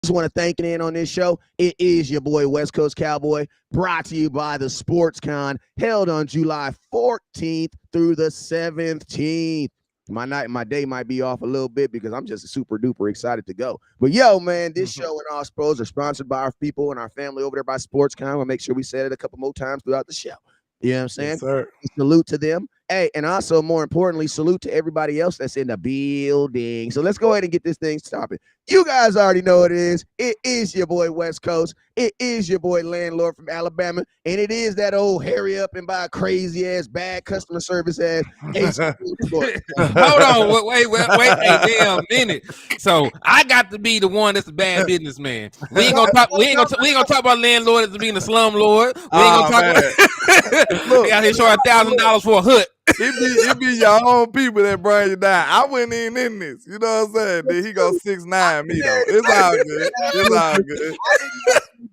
Just want to thank you in on this show. It is your boy West Coast Cowboy, brought to you by the SportsCon, held on July 14th through the 17th. My day might be off a little bit because I'm just super duper excited to go. But yo, man, this show and all sports are sponsored by our people and our family over there by SportsCon. We'll make sure we said it a couple more times throughout the show. You know what I'm saying? Yes, sir. Salute to them. Hey, and also more importantly, salute to everybody else that's in the building. So let's go ahead and get this thing started. You guys already know what it is. It is your boy West Coast. It is your boy Landlord from Alabama. And it is that old hurry up and buy crazy ass, bad customer service ass. Hold on, wait a damn minute. So I got to be the one that's a bad businessman. We ain't gonna talk about landlord as being a slum lord. We ain't gonna talk about Look, out here showing $1,000 for a hut. It be your own people that bring you down. I went in this. You know what I'm saying? Then he go 6'9" me though. It's all good. It's all good.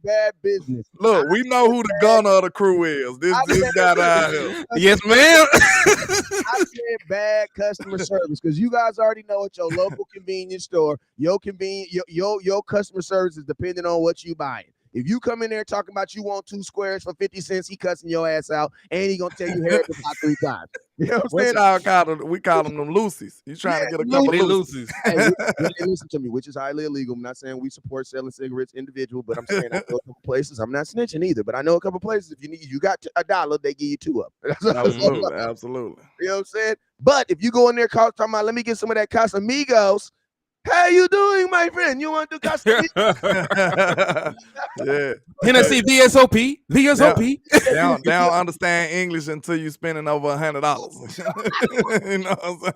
Bad business. Look, we know who the gunner of the crew is. This guy out here. Yes, ma'am. I said bad customer service because you guys already know at your local convenience store, your customer service is depending on what you buying. If you come in there talking about you want 2 squares for 50 cents, he cussing your ass out, and he gonna tell you hair about 3 times. You know what I'm saying? We call them Lucy's. You trying to get a couple of Lucy's. Hey, listen to me, which is highly illegal. I'm not saying we support selling cigarettes individual, but I'm saying I know a couple places. I'm not snitching either, but I know a couple places. If you got $1, they give you 2 up. Absolutely. You know what I'm saying? But if you go in there talking about, let me get some of that Casamigos. How you doing, my friend? You want to do Casamigos? Yeah. Tennessee VSOP. They don't understand English until you spending over $100. You know what I'm saying?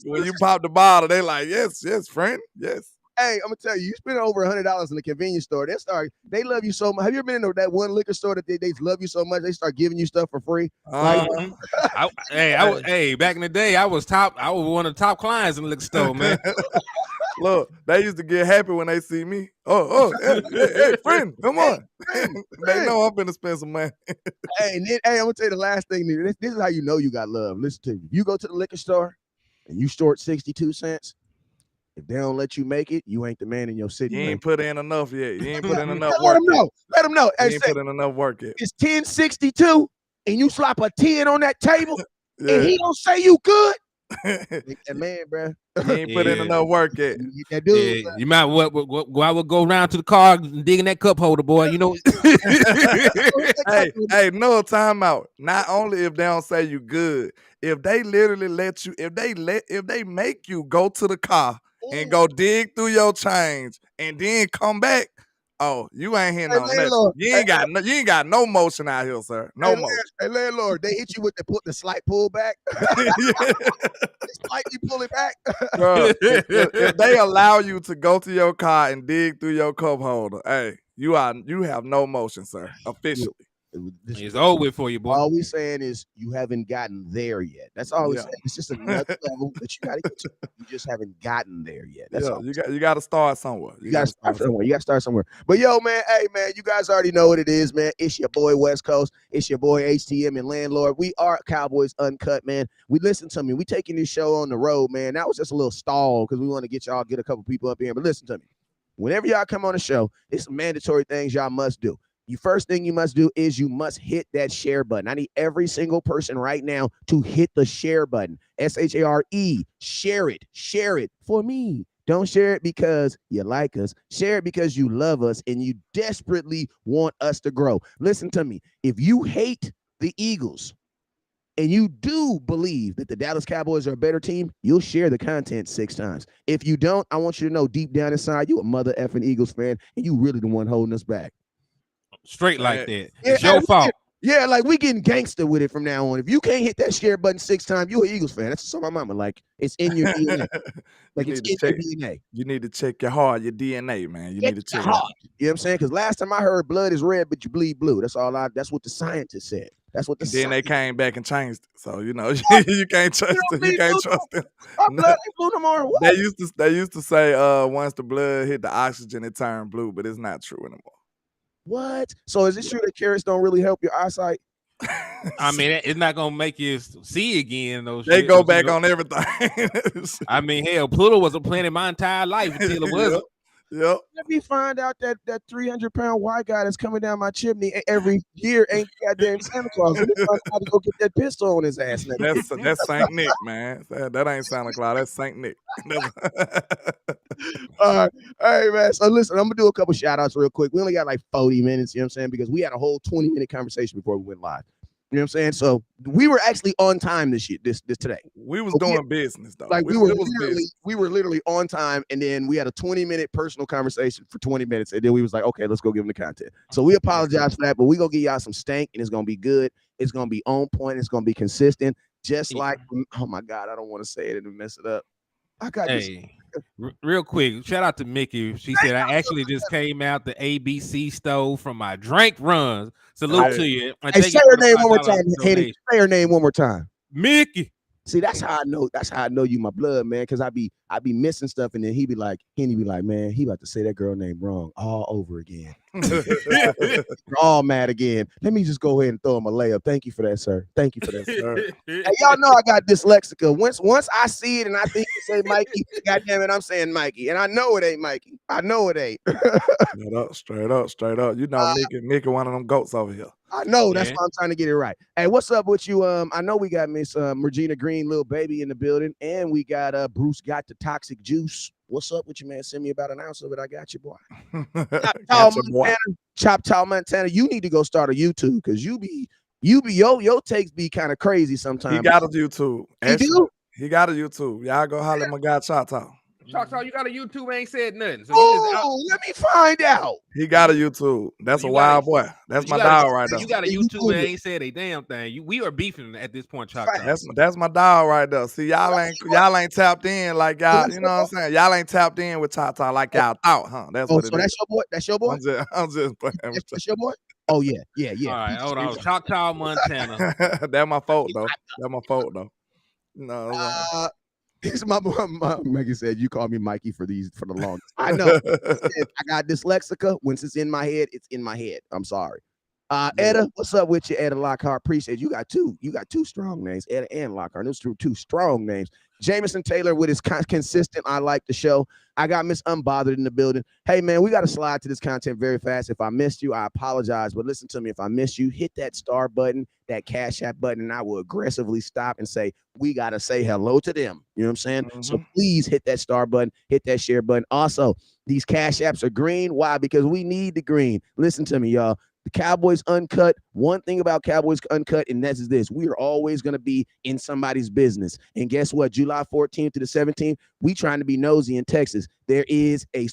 When you pop the bottle, they like, yes, friend, yes. Hey, I'm gonna tell you, you spend over $100 in the convenience store. They love you so much. Have you ever been in that one liquor store that they love you so much they start giving you stuff for free? Back in the day, I was one of the top clients in the liquor store, man. Look, they used to get happy when they see me. Hey, friend, come on. They know I'm finna spend some money. I'm gonna tell you the last thing. This is how you know you got love. Listen to me. You go to the liquor store and you short 62 cents. If they don't let you make it, you ain't the man in your city. You ain't put in enough yet. You ain't put in enough work. Let them know. You ain't put in enough work yet. It's 10.62, and you slap a 10 on that table, and he don't say you good. That man, bro. You ain't put in enough work yet. That dude, you might I would go around to the car and dig in that cup holder, boy. You know. hey, no timeout. Not only if they don't say you good, if they literally let you, if they make you go to the car and go dig through your change and then come back. Oh, you ain't hitting on nothing. You ain't got no motion out here, sir. No motion. Hey, landlord, they hit you with the slight pull back. Slightly pull it back. Bro, if they allow you to go to your car and dig through your cup holder, hey, you have no motion, sir. Officially. It's over for you, boy. All we saying is you haven't gotten there yet. That's all we're saying. It's just another level that you got to get to. You just haven't gotten there yet. That's all. You got to start somewhere. You got to start somewhere. You got to start somewhere. But yo, man, hey, man, you guys already know what it is, man. It's your boy West Coast. It's your boy HTM and Landlord. We are Cowboys Uncut, man. Listen to me. We taking this show on the road, man. That was just a little stall because we want to get a couple people up here. But listen to me. Whenever y'all come on the show, it's some mandatory things y'all must do. The first thing you must do is you must hit that share button. I need every single person right now to hit the share button. SHARE. Share it. Share it for me. Don't share it because you like us. Share it because you love us and you desperately want us to grow. Listen to me. If you hate the Eagles and you do believe that the Dallas Cowboys are a better team, you'll share the content 6 times. If you don't, I want you to know deep down inside, you a mother effing Eagles fan and you really the one holding us back. Straight like that. It's your fault. Yeah, like we getting gangster with it from now on. If you can't hit that share button 6 times, you're an Eagles fan. That's just my mama. Like it's in your DNA. Like it's in your DNA. You need to check your heart, your DNA, man. You need to check your heart. You know what I'm saying? Because last time I heard blood is red, but you bleed blue. That's what the scientists said. That's what then they came back and changed it. So you know you can't trust them. You can't trust them. Blood ain't blue no more. What? They used to say once the blood hit the oxygen, it turned blue, but it's not true anymore. What? So is it true that carrots don't really help your eyesight? I mean, it's not gonna make you see again. They go back on everything. I mean, hell, Pluto was a planet my entire life until it wasn't. Yep. Let me find out that 300-pound white guy that's coming down my chimney every year ain't goddamn Santa Claus. Let me find out how to go get that pistol on his ass. That's Saint Nick, man. That ain't Santa Claus. That's Saint Nick. All right, man. So listen, I'm gonna do a couple shout outs real quick. We only got like 40 minutes, you know what I'm saying? Because we had a whole 20-minute conversation before we went live. You know what I'm saying? So we were actually on time this today. We was doing business though. Like we were literally on time, and then we had a 20-minute personal conversation for 20 minutes, and then we was like, okay, let's go give them the content. So we apologize for that, but we gonna give y'all some stank, and it's gonna be good. It's gonna be on point. It's gonna be consistent. Just like, oh my God, I don't want to say it and mess it up. I got this. Real quick, shout out to Mickey. She said, I actually just came out the ABC stove from my drink runs. Salute to you. Hey, say her name one more time. Say her name one more time. Mickey. See, that's how I know. That's how I know you, my blood, man. Because I be missing stuff, and then he be like, man, he about to say that girl name wrong all over again. All mad again. Let me just go ahead and throw him a layup. Thank you for that, sir. Thank you for that, sir. Hey, y'all know I got dyslexica. Once I see it and I think it say Mikey, goddamn it, I'm saying Mikey, and I know it ain't Mikey. I know it ain't. Straight up. You know, Mickey, one of them goats over here. I know. That's why I'm trying to get it right. Hey, what's up with you? I know we got Miss Regina Green, little baby in the building, and we got Bruce got the toxic juice. What's up with you, man? Send me about an ounce of it. I got you, boy. Chop Tall Montana. You need to go start a YouTube because you be your takes be kind of crazy sometimes. He got a YouTube. He do? He got a YouTube. Y'all go holler at my guy Chop Tall. Choctaw, you got a YouTube, ain't said nothing. So let me find out. He got a YouTube. That's a wild boy. That's my dog right there. You got a YouTube and ain't said a damn thing. We are beefing at this point, Choctaw. That's my dog right there. See, y'all ain't tapped in like y'all. You know what I'm saying? Y'all ain't tapped in with Choctaw like y'all thought, huh? That's what it is. That's your boy. That's your boy. I'm just playing. That's your boy. Oh yeah. All right, hold on. Choctaw, Montana. That's my fault though. No. He's my Megan said, you call me Mikey for the longest. I know. I got dyslexica. Once it's in my head, it's in my head. I'm sorry. Etta, what's up with you, Etta Lockhart? Appreciate you. You got two strong names, Etta and Lockhart. Those two strong names. Jameson Taylor with his consistent. I like the show. I got Miss Unbothered in the building. Hey man, we got to slide to this content very fast. If I missed you, I apologize. But listen to me. If I missed you, hit that star button, that Cash App button, and I will aggressively stop and say we got to say hello to them. You know what I'm saying? Mm-hmm. So please hit that star button, hit that share button. Also, these Cash Apps are green. Why? Because we need the green. Listen to me, y'all. The Cowboys Uncut, one thing about Cowboys Uncut, and that's this. We are always going to be in somebody's business. And guess what? July 14th to the 17th, we trying to be nosy in Texas. There's a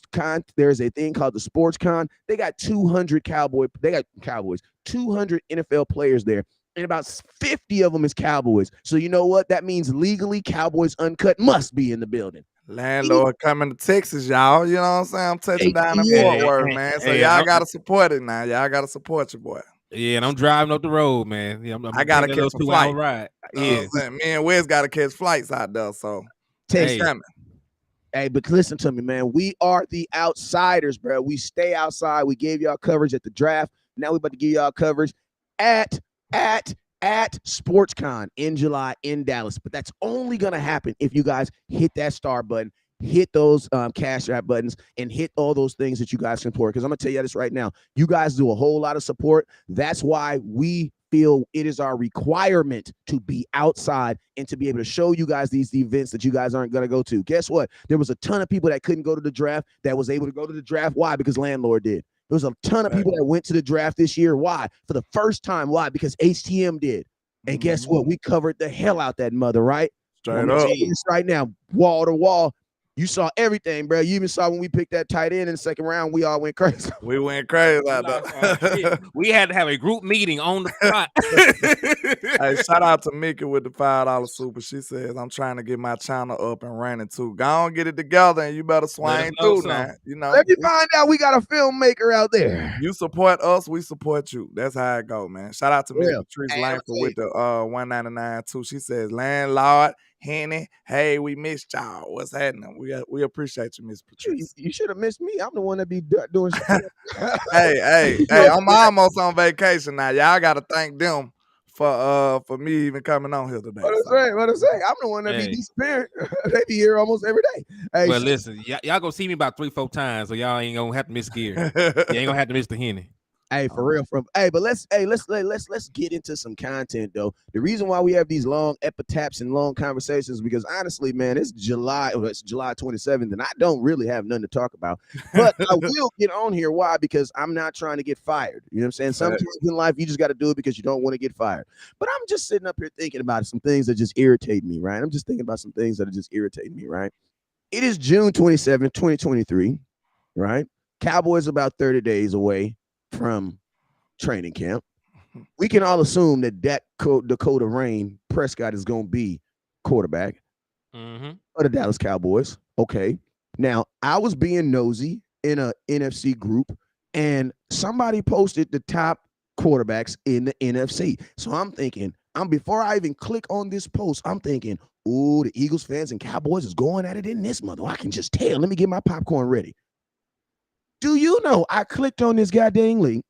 thing called the Sports Con. They got 200 200 NFL players there. And about 50 of them is Cowboys. So you know what? That means legally Cowboys Uncut must be in the building. Landlord coming to Texas, y'all. You know what I'm saying? I'm touching down in Fort Worth, man. So y'all got to support it now. Y'all got to support your boy. Yeah, and I'm driving up the road, man. Yeah, I got to catch a flight. Right. Yeah. Me and Wes got to catch flights out there. So coming. Hey, but listen to me, man. We are the outsiders, bro. We stay outside. We gave y'all coverage at the draft. Now we're about to give y'all coverage at SportsCon in July in Dallas. But that's only going to happen if you guys hit that star button, hit those Cash App buttons, and hit all those things that you guys can support. Because I'm going to tell you this right now. You guys do a whole lot of support. That's why we feel it is our requirement to be outside and to be able to show you guys these events that you guys aren't going to go to. Guess what? There was a ton of people that couldn't go to the draft that was able to go to the draft. Why? Because Landlord did. There was a ton of people that went to the draft this year. Why? For the first time. Why? Because HTM did. And guess what? We covered the hell out that mother, right? Straight up. Right now, wall to wall. You saw everything, bro. You even saw when we picked that tight end in the second round, we all went crazy. We went crazy out there. We had to have a group meeting on the spot. Hey, shout out to Mickey with the $5 super. She says, I'm trying to get my channel up and running too. Go on, get it together, and you better swing through now. You know, let me find out we got a filmmaker out there. You support us, we support you. That's how it go, man. Shout out to Miss Patrice Langford with the 199 too. She says, Landlord, Henny, hey, we missed y'all. What's happening? We appreciate you, Miss Patrice. You should have missed me. I'm the one that be doing shit. Hey, I'm almost on vacation now. Y'all got to thank them for me even coming on here today. What I say? I'm the one that be Hey. disappearing. They be here almost every day. Hey, Well, listen, y'all gonna see me about 3-4 times, so y'all ain't gonna have to miss gear. You ain't gonna have to miss the Henny. Hey, for real, but let's get into some content though. The reason why we have these long epitaphs and long conversations because honestly, man, it's July 27th, and I don't really have nothing to talk about. But I will get on here. Why? Because I'm not trying to get fired. You know what I'm saying? Sometimes in life you just got to do it because you don't want to get fired. But I'm just sitting up here thinking about some things that just irritate me, right? I'm just thinking about some things that are just irritating me, right? It is June 27th, 2023, right? Cowboys about 30 days away from training camp. We can all assume that Dakota Rain Prescott is going to be quarterback of the Dallas Cowboys. Okay. Now, I was being nosy in a NFC group, and somebody posted the top quarterbacks in the NFC. So I'm thinking, before I even click on this post, I'm thinking, ooh, the Eagles fans and Cowboys is going at it in this month. I can just tell. Let me get my popcorn ready. Do you know I clicked on this goddamn link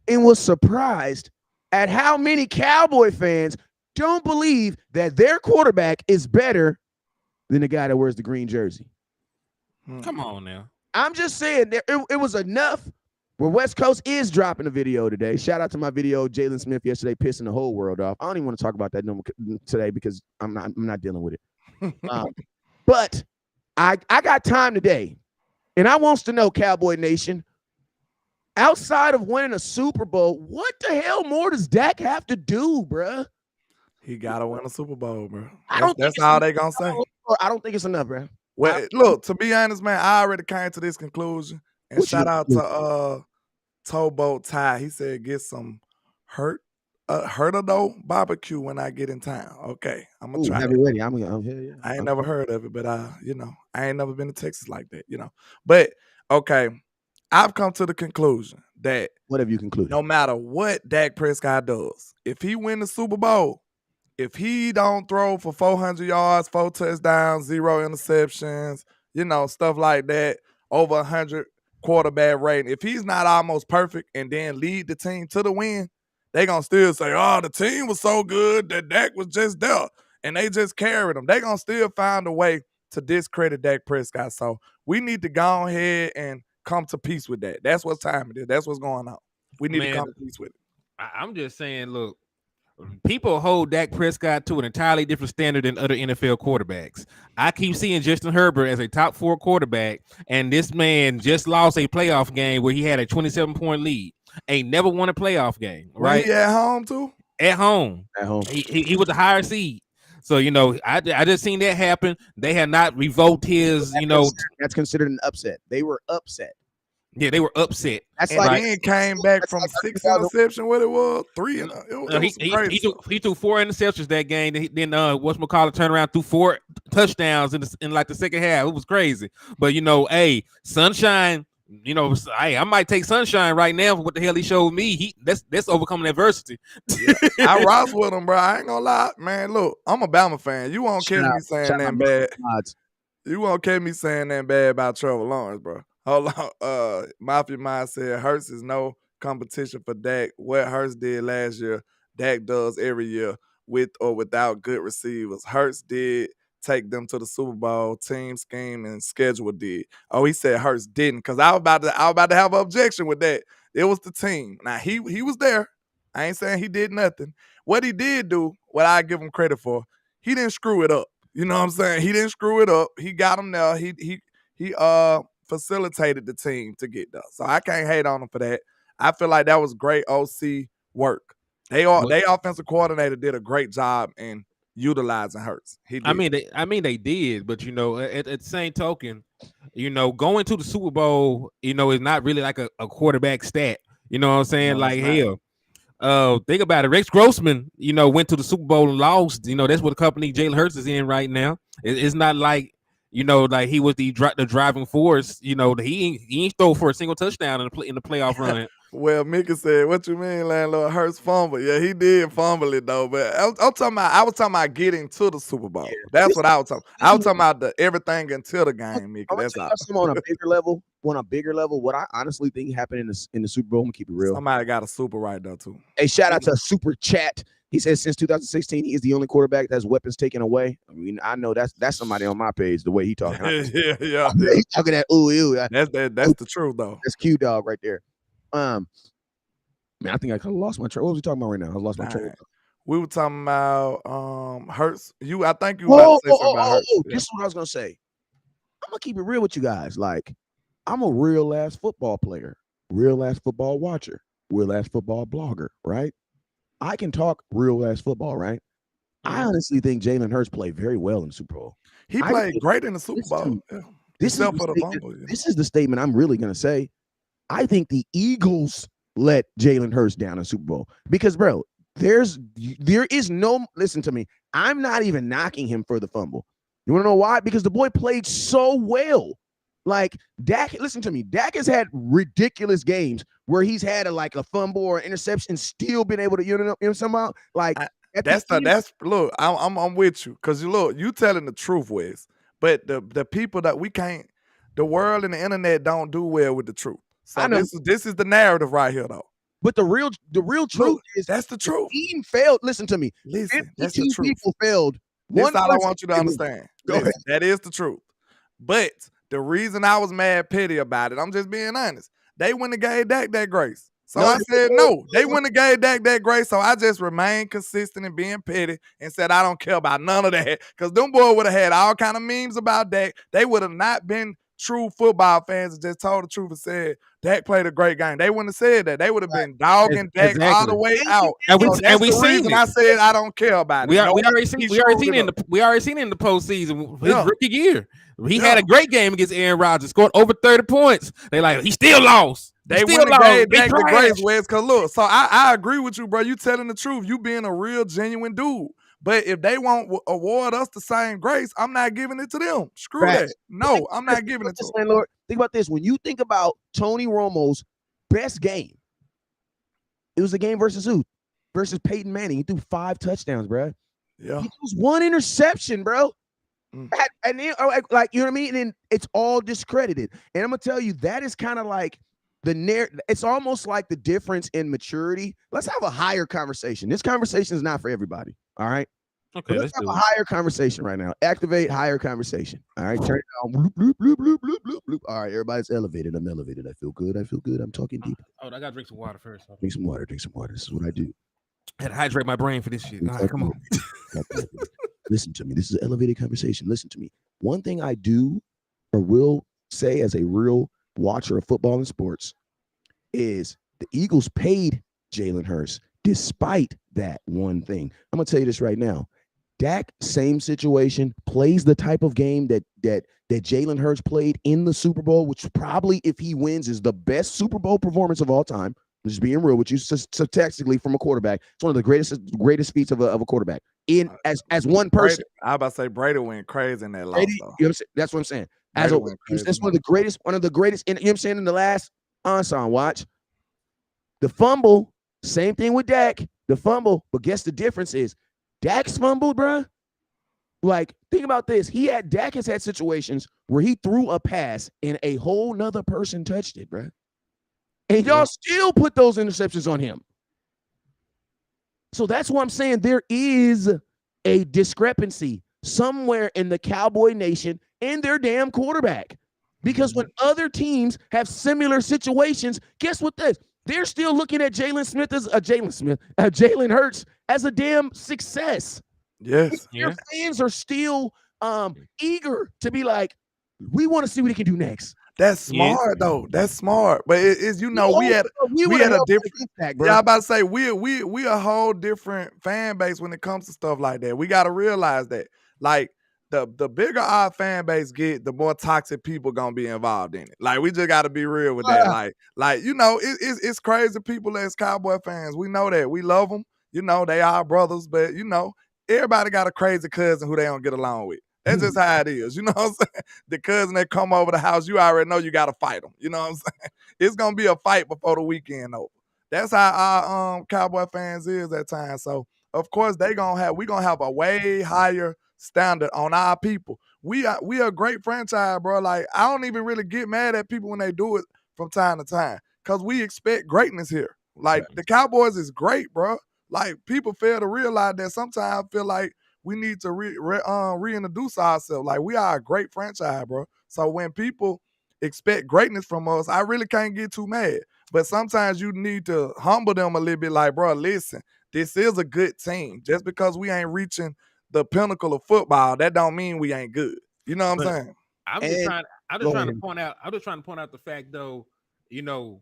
and was surprised at how many Cowboy fans don't believe that their quarterback is better than the guy that wears the green jersey? Come on now. I'm just saying it was enough where West Coast is dropping a video today. Shout out to my video, Jalen Smith yesterday pissing the whole world off. I don't even want to talk about that today because I'm not dealing with it. But I got time today. And I wants to know, Cowboy Nation, outside of winning a Super Bowl, what the hell more does Dak have to do, bruh? He got to win a Super Bowl, bro. That's all they going to say. I don't think it's enough, bruh. Well, look, to be honest, man, I already came to this conclusion. And shout out to Towboat Ty. He said, get some Hurtado barbecue when I get in town. Okay, I'm gonna try. Have it ready. I'm here. Yeah. I ain't never heard of it, but I ain't never been to Texas like that, But okay, I've come to the conclusion that what have you concluded? No matter what Dak Prescott does, if he win the Super Bowl, if he don't throw for 400 yards, 4 touchdowns, 0 interceptions, stuff like that, over 100 quarterback rating, if he's not almost perfect and then lead the team to the win, they gonna still say, oh, the team was so good that Dak was just there and they just carried him. They gonna still find a way to discredit Dak Prescott. So we need to go ahead and come to peace with that. That's what time it is. That's what's going on. We need to come to peace with it. I'm just saying, look, people hold Dak Prescott to an entirely different standard than other NFL quarterbacks. I keep seeing Justin Herbert as a top 4 quarterback, and this man just lost a playoff game where he had a 27-point lead. Ain't never won a playoff game, right? He at home too? At home. He was a higher seed. So, I just seen that happen. They had not revoked his, That's considered an upset. They were upset. Yeah, they were upset. That's and like then came back from 6 interception. What it was? 3. He threw 4 interceptions that game. Then whatchamacallit turned around, threw 4 touchdowns in like the second half. It was crazy. But hey, Sunshine. I might take Sunshine right now for what the hell he showed me. That's overcoming adversity. Yeah, I rock with him, bro. I ain't gonna lie, man. Look, I'm a Bama fan. You won't catch me saying that bad. You won't catch me saying that bad about Trevor Lawrence, bro. Hold on. Mafia Mind said Hurts is no competition for Dak. What Hurts did last year, Dak does every year with or without good receivers. Hurts did take them to the Super Bowl. Team scheme and schedule did. Oh, he said Hurts didn't, because I was about to have an objection with that. It was the team. Now he was there. I ain't saying he did nothing. What he did do, what I give him credit for, he didn't screw it up. You know what I'm saying? He didn't screw it up. He got him there. He facilitated the team to get there. So I can't hate on him for that. I feel like that was great OC work. They offensive coordinator did a great job in utilizing Hurts. He did. I mean they did, but at the same token, going to the Super Bowl, is not really like a quarterback stat. You know what I'm saying? No, like hell. Think about it. Rex Grossman, went to the Super Bowl and lost. That's what the company Jalen Hurts is in right now. It's not like like he was the driving force. He ain't throw for a single touchdown in the playoff run. Well, Mika said, "What you mean, landlord? Hurts fumble? Yeah, he did fumble it though. But I'm talking about. I was talking about getting to the Super Bowl. That's what I was talking. I was talking about the everything until the game, Mika. I'm gonna That's tell all. you something on a bigger level. On a bigger level, what I honestly think happened in the Super Bowl. I'm gonna keep it real. Somebody got a super right though too. Hey, shout out to Super Chat. He says since 2016, he is the only quarterback that has weapons taken away. I mean, I know that's somebody on my page. The way he talking, yeah. He talking that ooh. That's the truth though. That's Q dog right there. Man, I think I kind of lost my train. What was we talking about right now? I lost my train. We were talking about Hurts. I think you were about to say something about Hurts. This is what I was gonna say. I'm gonna keep it real with you guys. Like, I'm a real ass football player, real ass football watcher, real ass football blogger, right? I can talk real ass football, right? I honestly think Jalen Hurts played very well in the Super Bowl. He played great in the Super Bowl. This is the statement I'm really gonna say. I think the Eagles let Jalen Hurts down in the Super Bowl because, bro, there is no. Listen to me. I'm not even knocking him for the fumble. You want to know why? Because the boy played so well. Like Dak, listen to me. Dak has had ridiculous games where he's had a fumble or interception, still been able to somehow like. Look. I'm with you because you telling the truth, Wes. But the people that we can't, the world and the internet don't do well with the truth. So this is the narrative right here, though. But the real truth is that's the truth. The team failed. Listen to me. Listen, that's the truth. People failed. That's all I want you to understand. Listen, that is the truth. But the reason I was mad petty about it, I'm just being honest. They wouldn't have gave Dak that grace. So I said no. They wouldn't have gave Dak that grace. So I just remained consistent and being petty and said I don't care about none of that. Because them boys would have had all kind of memes about Dak. They would have not been true football fans and just told the truth and said Dak played a great game. They wouldn't have said that. They would have been dogging Dak all the way out. And we seen reason it. I said I don't care about it. We already seen it in the postseason. His rookie year. He had a great game against Aaron Rodgers, scored over 30 points. They like he still lost. They wouldn't have gave Dak the grace, Wes. Because look, so I agree with you, bro. You telling the truth. You being a real, genuine dude. But if they won't award us the same grace, I'm not giving it to them. Screw that. No, I'm not giving it to them. Landlord, think about this. When you think about Tony Romo's best game, it was the game versus who? Versus Peyton Manning. He threw 5 touchdowns, bro. Yeah. He was 1 interception, bro. And then, like, you know what I mean? And it's all discredited. And I'm going to tell you, that is kind of like it's almost like the difference in maturity. Let's have a higher conversation. This conversation is not for everybody. All right. Okay. Let's have a higher conversation right now. Activate higher conversation. All right. Turn it on. Bloop, bloop, bloop, bloop, bloop, bloop, bloop. All right. Everybody's elevated. I'm elevated. I feel good. I'm talking deep. Oh, I gotta drink some water first. Drink some water. This is what I do. I had to hydrate my brain for this shit. All right, come on. Listen to me. This is an elevated conversation. Listen to me. One thing I do or will say as a real watcher of football and sports is the Eagles paid Jalen Hurts despite that one thing. I'm going to tell you this right now. Dak, same situation, plays the type of game that Jalen Hurts played in the Super Bowl, which probably, if he wins, is the best Super Bowl performance of all time. I'm just being real with you. Statistically, from a quarterback, it's one of the greatest feats of a quarterback. As one person, I about to say Brady went crazy in that loss. That's what I'm saying. That's one of the greatest. You know what I'm saying? In the last ensemble, watch the fumble. Same thing with Dak. The fumble, but guess the difference is Dak's fumbled, bro. Like, think about this. Dak has had situations where he threw a pass and a whole nother person touched it, bro. And y'all still put those interceptions on him. So that's what I'm saying. There is a discrepancy somewhere in the Cowboy Nation and their damn quarterback. Because when other teams have similar situations, guess what they're still looking at Jalen Hurts as a damn success. Yes. Your fans are still eager to be like, we want to see what he can do next. That's smart though. That's smart. But it's we had a different impact, bro. Yeah, I'm about to say we a whole different fan base when it comes to stuff like that. We gotta realize that. Like the bigger our fan base get, the more toxic people gonna be involved in it. Like we just gotta be real with that. Like it's crazy people as Cowboy fans. We know that. We love them. They are brothers, but everybody got a crazy cousin who they don't get along with. That's just how it is. You know what I'm saying? The cousin that come over the house, you already know you got to fight them. You know what I'm saying? It's going to be a fight before the weekend over. That's how our Cowboy fans is at times. So, of course, we going to have a way higher standard on our people. We are a great franchise, bro. Like, I don't even really get mad at people when they do it from time to time because we expect greatness here. Like, the Cowboys is great, bro. Like, people fail to realize that sometimes I feel like we need to reintroduce ourselves. Like, we are a great franchise, bro. So when people expect greatness from us, I really can't get too mad. But sometimes you need to humble them a little bit like, bro, listen, this is a good team. Just because we ain't reaching the pinnacle of football, that don't mean we ain't good. You know what I'm saying? I'm just trying to point out the fact, though, you know,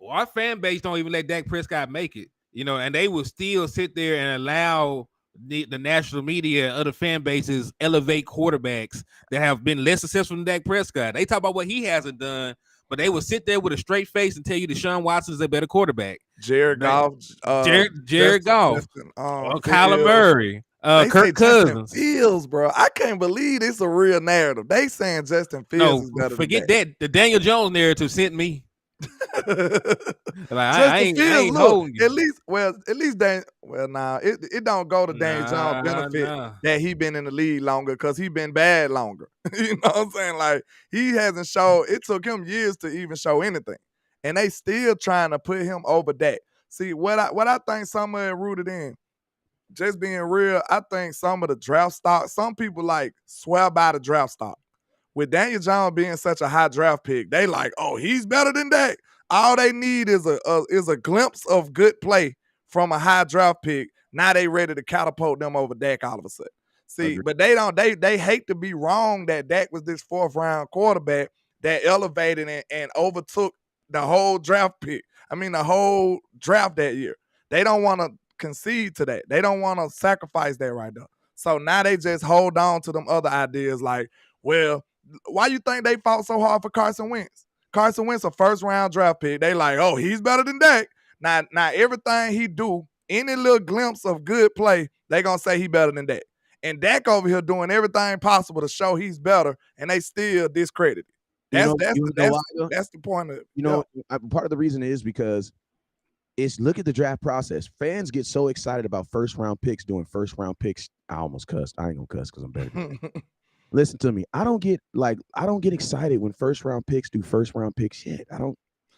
our fan base don't even let Dak Prescott make it, you know, and they will still sit there and allow the national media and other fan bases elevate quarterbacks that have been less successful than Dak Prescott. They talk about what he hasn't done, but they will sit there with a straight face and tell you Deshaun Watson is a better quarterback. Jared Goff, Jared Goff, Kyler Murray, Kirk Cousins. Fields, bro. I can't believe it's a real narrative. They saying Justin Fields is better forget than that. The Daniel Jones narrative sent me. Like, I ain't holding you. At least it don't go to Daniel Jones' benefit that he been in the league longer because he been bad longer. You know what I'm saying? Like, he hasn't showed. It took him years to even show anything, and they still trying to put him over Dak. See, what I think some of it rooted in, just being real, I think some of the draft stock, some people like swear by the draft stock. With Daniel Jones being such a high draft pick, they like, oh, he's better than Dak. All they need is a glimpse of good play from a high draft pick. Now they ready to catapult them over Dak all of a sudden. See, but they hate to be wrong that Dak was this 4th round quarterback that elevated and overtook the whole draft pick. I mean, the whole draft that year. They don't want to concede to that. They don't want to sacrifice that right there. So now they just hold on to them other ideas like, well, why you think they fought so hard for Carson Wentz? Carson Wentz a 1st round draft pick. They like, oh, he's better than Dak. Now everything he do, any little glimpse of good play, they gonna say he better than Dak. And Dak over here doing everything possible to show he's better, and they still discredit it. That's the point of it. You know, part of the reason is because look at the draft process. Fans get so excited about 1st round picks doing 1st round picks. I almost cussed. I ain't gonna cuss because I'm better. Listen to me. I don't get excited when 1st round picks do 1st round pick shit. I don't,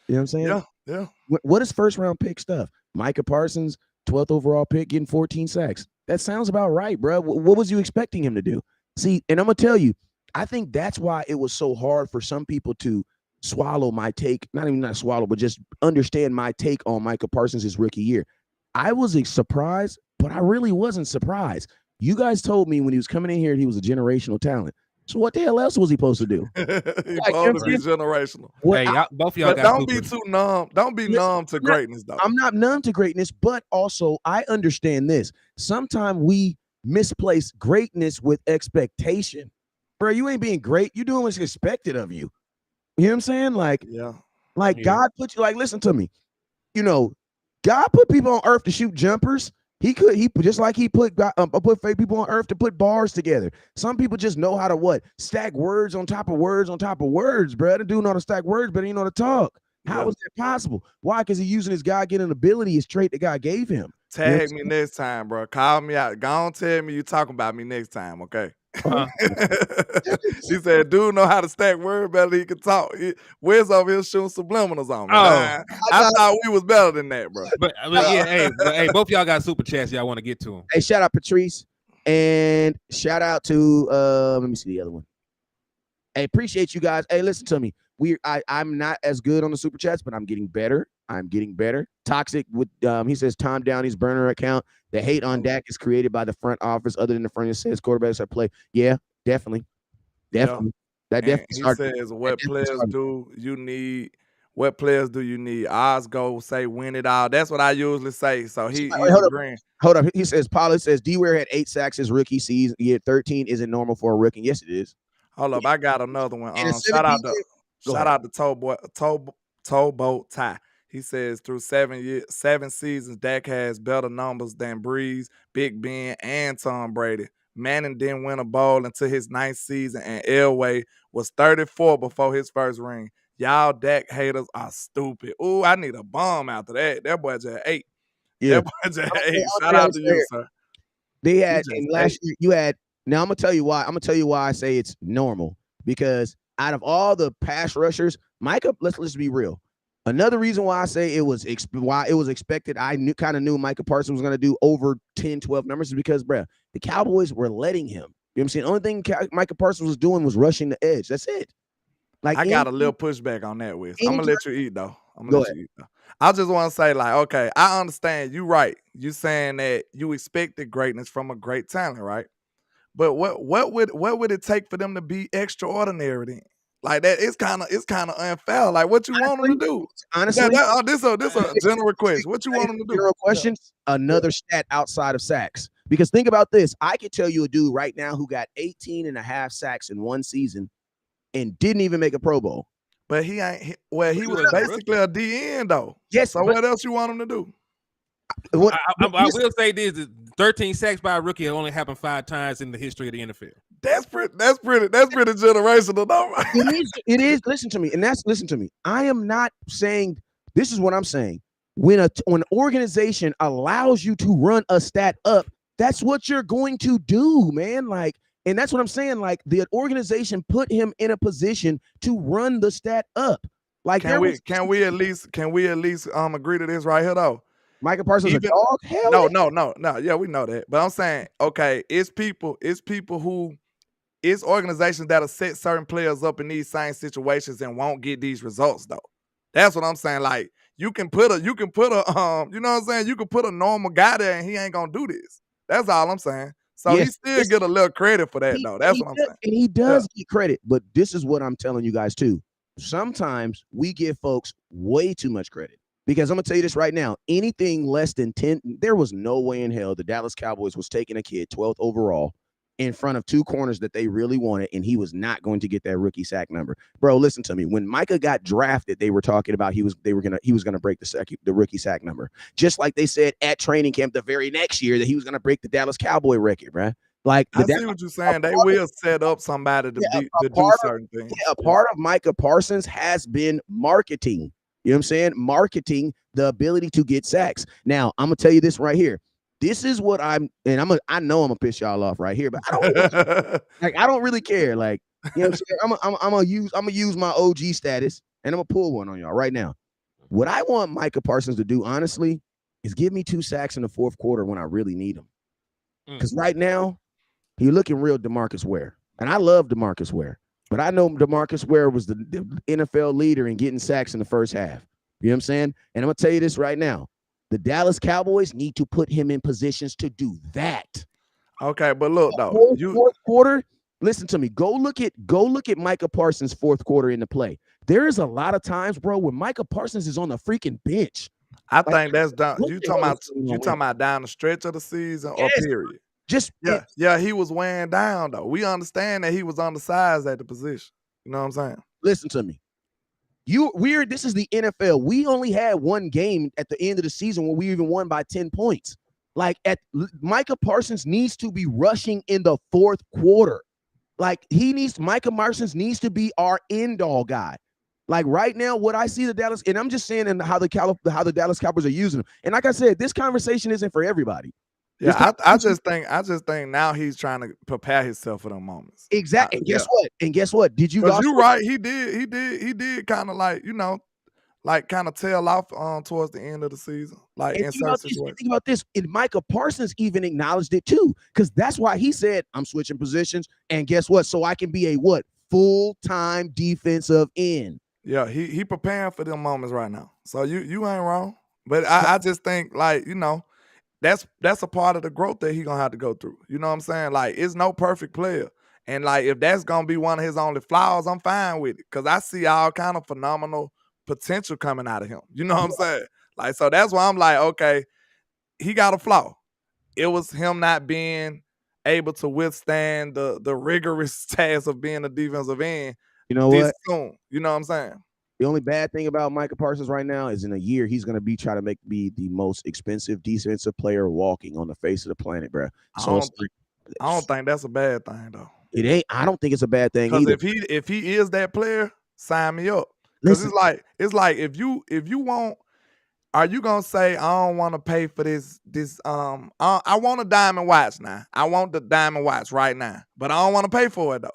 you know what I'm saying? Yeah. What is 1st round pick stuff? Micah Parsons, 12th overall pick, getting 14 sacks. That sounds about right, bro. What was you expecting him to do? See, and I'm gonna tell you, I think that's why it was so hard for some people to swallow my take. Not swallow, but just understand my take on Micah Parsons' rookie year. I was surprised, but I really wasn't surprised. You guys told me when he was coming in here he was a generational talent. So what the hell else was he supposed to do? He's supposed to be generational. Both of y'all got don't be too numb. Don't be numb to greatness, though. I'm not numb to greatness, but also I understand this. Sometimes we misplace greatness with expectation. Bro, you ain't being great. You're doing what's expected of you. You know what I'm saying? God put you, listen to me. You know, God put people on earth to shoot jumpers. He put people on earth to put bars together. Some people just know how to stack words on top of words on top of words, bro. The dude know how to stack words, but he know how to talk. How is that possible? Why? Because he's using his God-given ability, his trait that God gave him. Tag me next time, bro. Call me out. Go on, tell me you talking about me next time, okay? He said, dude know how to stack words better than he can talk. Where's over here shooting subliminals on me? I thought we was better than that, bro. But hey, both y'all got super chats y'all want to get to them. Hey, shout out Patrice and shout out to let me see the other one. Hey, appreciate you guys. Hey, listen to me. I'm not as good on the super chats, but I'm getting better. Toxic with he says Tom Downey's burner account. The hate on Dak is created by the front office, other than the front that says quarterbacks are play. Yeah, definitely. Yeah. That definitely. He says, "What players do you need? What players do you need?" Oz go say, "Win it all." That's what I usually say. So he's agreeing. Hold up. He says, Paula says D-Ware had 8 sacks his rookie season. He had 13. Isn't normal for a rookie. Yes, it is. Hold up, I got another one. Shout out to Towboat Ty. He says through 7 seasons, Dak has better numbers than Breeze, Big Ben, and Tom Brady. Manning didn't win a bowl until his 9th season, and Elway was 34 before his first ring. Y'all Dak haters are stupid. Ooh, I need a bomb after that. That boy just ate. Yeah. That boy just ate. I'll Shout tell out to you you, sir. They had just and last year you had. Now I'm gonna tell you why. I'm gonna tell you why I say it's normal, because out of all the pass rushers, Micah, let's be real. Another reason why I say why it was expected, I kind of knew Micah Parsons was gonna do over 10, 12 numbers, is because, bruh, the Cowboys were letting him. You know what I'm saying? The only thing Micah Parsons was doing was rushing the edge. That's it. Like, I got a little pushback on that, Wiz. I'm gonna let you eat though. I just want to say, like, okay, I understand you right. You saying that you expected greatness from a great talent, right? But what would it take for them to be extraordinary then? Like that, it's kind of unfair. Like, what you want them to do? Honestly, this a general question. What you want them to do? General question. Another stat outside of sacks. Because think about this. I could tell you a dude right now who got 18 and a half sacks in one season and didn't even make a Pro Bowl. But he ain't. Well, he was basically a DN though. Yes. So what else you want him to do? I will say this: 13 sacks by a rookie only happened 5 times in the history of the NFL. That's pretty generational, though. It is. Listen to me, listen to me. I am not saying this is what I'm saying. When an organization allows you to run a stat up, that's what you're going to do, man. Like, and that's what I'm saying. Like, the organization put him in a position to run the stat up. Like, can we at least agree to this right here though? Micah Parsons a dog? Hell no. Yeah, we know that. But I'm saying, okay, it's organizations that'll set certain players up in these same situations and won't get these results though. That's what I'm saying. Like, you can put a you know what I'm saying? You can put a normal guy there and he ain't gonna do this. That's all I'm saying. So he still get a little credit for that though. That's what I'm saying. And he does get credit, but this is what I'm telling you guys too. Sometimes we give folks way too much credit. Because I'm going to tell you this right now, anything less than 10, there was no way in hell the Dallas Cowboys was taking a kid 12th overall in front of 2 corners that they really wanted, and he was not going to get that rookie sack number. Bro, listen to me. When Micah got drafted, they were talking about he was going to break the rookie sack number. Just like they said at training camp the very next year that he was going to break the Dallas Cowboy record, bro. Like, I see what you're saying. They will set up somebody to do certain things. A part of Micah Parsons has been marketing. You know what I'm saying? Marketing the ability to get sacks. Now, I'm gonna tell you this right here. This is what I know I'm gonna piss y'all off right here, but I don't really care. Like, you know what I'm saying? I'm gonna use my OG status and I'm gonna pull one on y'all right now. What I want Micah Parsons to do, honestly, is give me 2 sacks in the 4th quarter when I really need them. Because right now, he's looking real DeMarcus Ware, and I love DeMarcus Ware. But I know DeMarcus Ware was the NFL leader in getting sacks in the first half. You know what I'm saying? And I'm going to tell you this right now. The Dallas Cowboys need to put him in positions to do that. Okay, but look, though. 4th quarter, listen to me. Go look at Micah Parsons' 4th quarter in the play. There is a lot of times, bro, when Micah Parsons is on the freaking bench. I think that's done. You talking about down the stretch of the season or period? He was weighing down though. We understand that he was undersized at the position. You know what I'm saying? Listen to me. This is the NFL. We only had one game at the end of the season where we even won by 10 points. Like, Micah Parsons needs to be rushing in the 4th quarter. Like, Micah Parsons needs to be our end-all guy. Like, right now, what I see the Dallas, and I'm just saying how the Dallas Cowboys are using him. And like I said, this conversation isn't for everybody. Yeah, I just think now he's trying to prepare himself for them moments. Exactly. And guess what? Did you? Because you're right. He did kind of like kind of tail off towards the end of the season. Like, in certain situations. Think about this. And Micah Parsons even acknowledged it too, because that's why he said, "I'm switching positions." And guess what? So I can be a full-time defensive end. Yeah, he preparing for them moments right now. So you ain't wrong. But I just think, like, that's a part of the growth that he gonna have to go through. You know what I'm saying? Like, it's no perfect player. And like, if that's gonna be one of his only flaws, I'm fine with it. Cause I see all kind of phenomenal potential coming out of him. You know what I'm saying? Like, so that's why I'm like, okay, he got a flaw. It was him not being able to withstand the rigorous task of being a defensive end. You know what? Soon. You know what I'm saying? The only bad thing about Micah Parsons right now is in a year, he's going to try to be the most expensive defensive player walking on the face of the planet, bro. So I don't think that's a bad thing though. It ain't. I don't think it's a bad thing Because either. if he is that player, sign me up. Because it's like if you want, are you gonna say I don't want to pay for this? I want a diamond watch now. I want the diamond watch right now, but I don't want to pay for it though.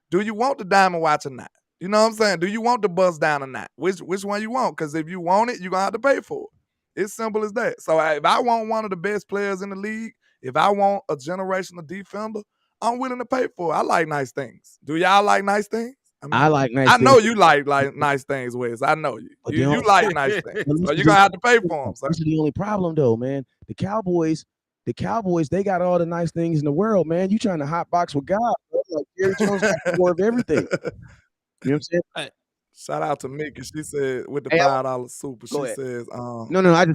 Do you want the diamond watch or not? You know what I'm saying? Do you want the bust down or not? Which one you want? Because if you want it, you're gonna have to pay for it. It's simple as that. So if I want one of the best players in the league, if I want a generational defender, I'm willing to pay for it. I like nice things. Do y'all like nice things? I like nice I things. know you like nice things, Wes. I know you. You like nice things. So you're gonna have to pay for them. So. This is the only problem though, man. The Cowboys, they got all the nice things in the world, man. You trying to hot box with God, bro. Like Jerry Jones got more of everything. You know what I'm saying? Shout out to Mika. She said with the $5 super. She says, No. I